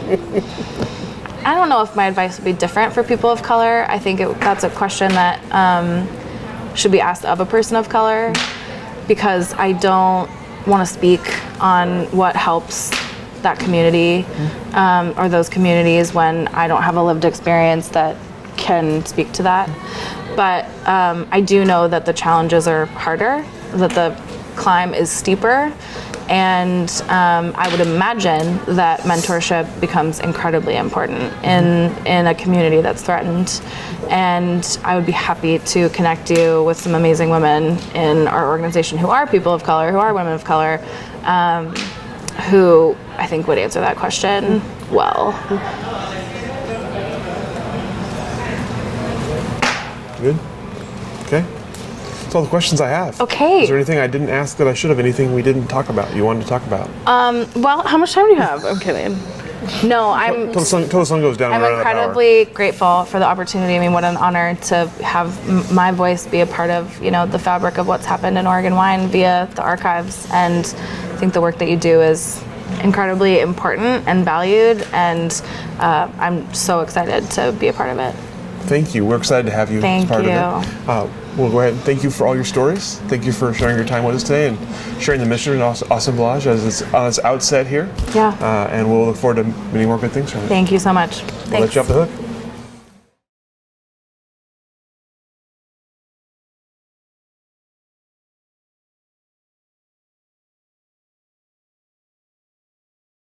I don't know if my advice would be different for people of color. I think that's a question that should be asked of a person of color, because I don't want to speak on what helps that community or those communities when I don't have a lived experience that can speak to that. But I do know that the challenges are harder, that the climb is steeper, and I would imagine that mentorship becomes incredibly important in a community that's threatened. And I would be happy to connect you with some amazing women in our organization who are people of color, who are women of color, who I think would answer that question well. Good. Okay. That's all the questions I have. Okay. Is there anything I didn't ask that I should have? Anything we didn't talk about you wanted to talk about? Well, how much time do you have? I'm kidding. No, I'm Till the sun goes down. I'm we're out of power. incredibly grateful for the opportunity. I mean, what an honor to have my voice be a part of, the fabric of what's happened in Oregon wine via the archives. And I think the work that you do is incredibly important and valued, and I'm so excited to be a part of it. Thank you. We're excited to have you as part of it. We'll go ahead and thank you for all your stories. Thank you for sharing your time with us today and sharing the mission of Assemblage as it's on its outset here. Yeah. And we'll look forward to many more good things from it. Thank you so much. We'll let you off the hook.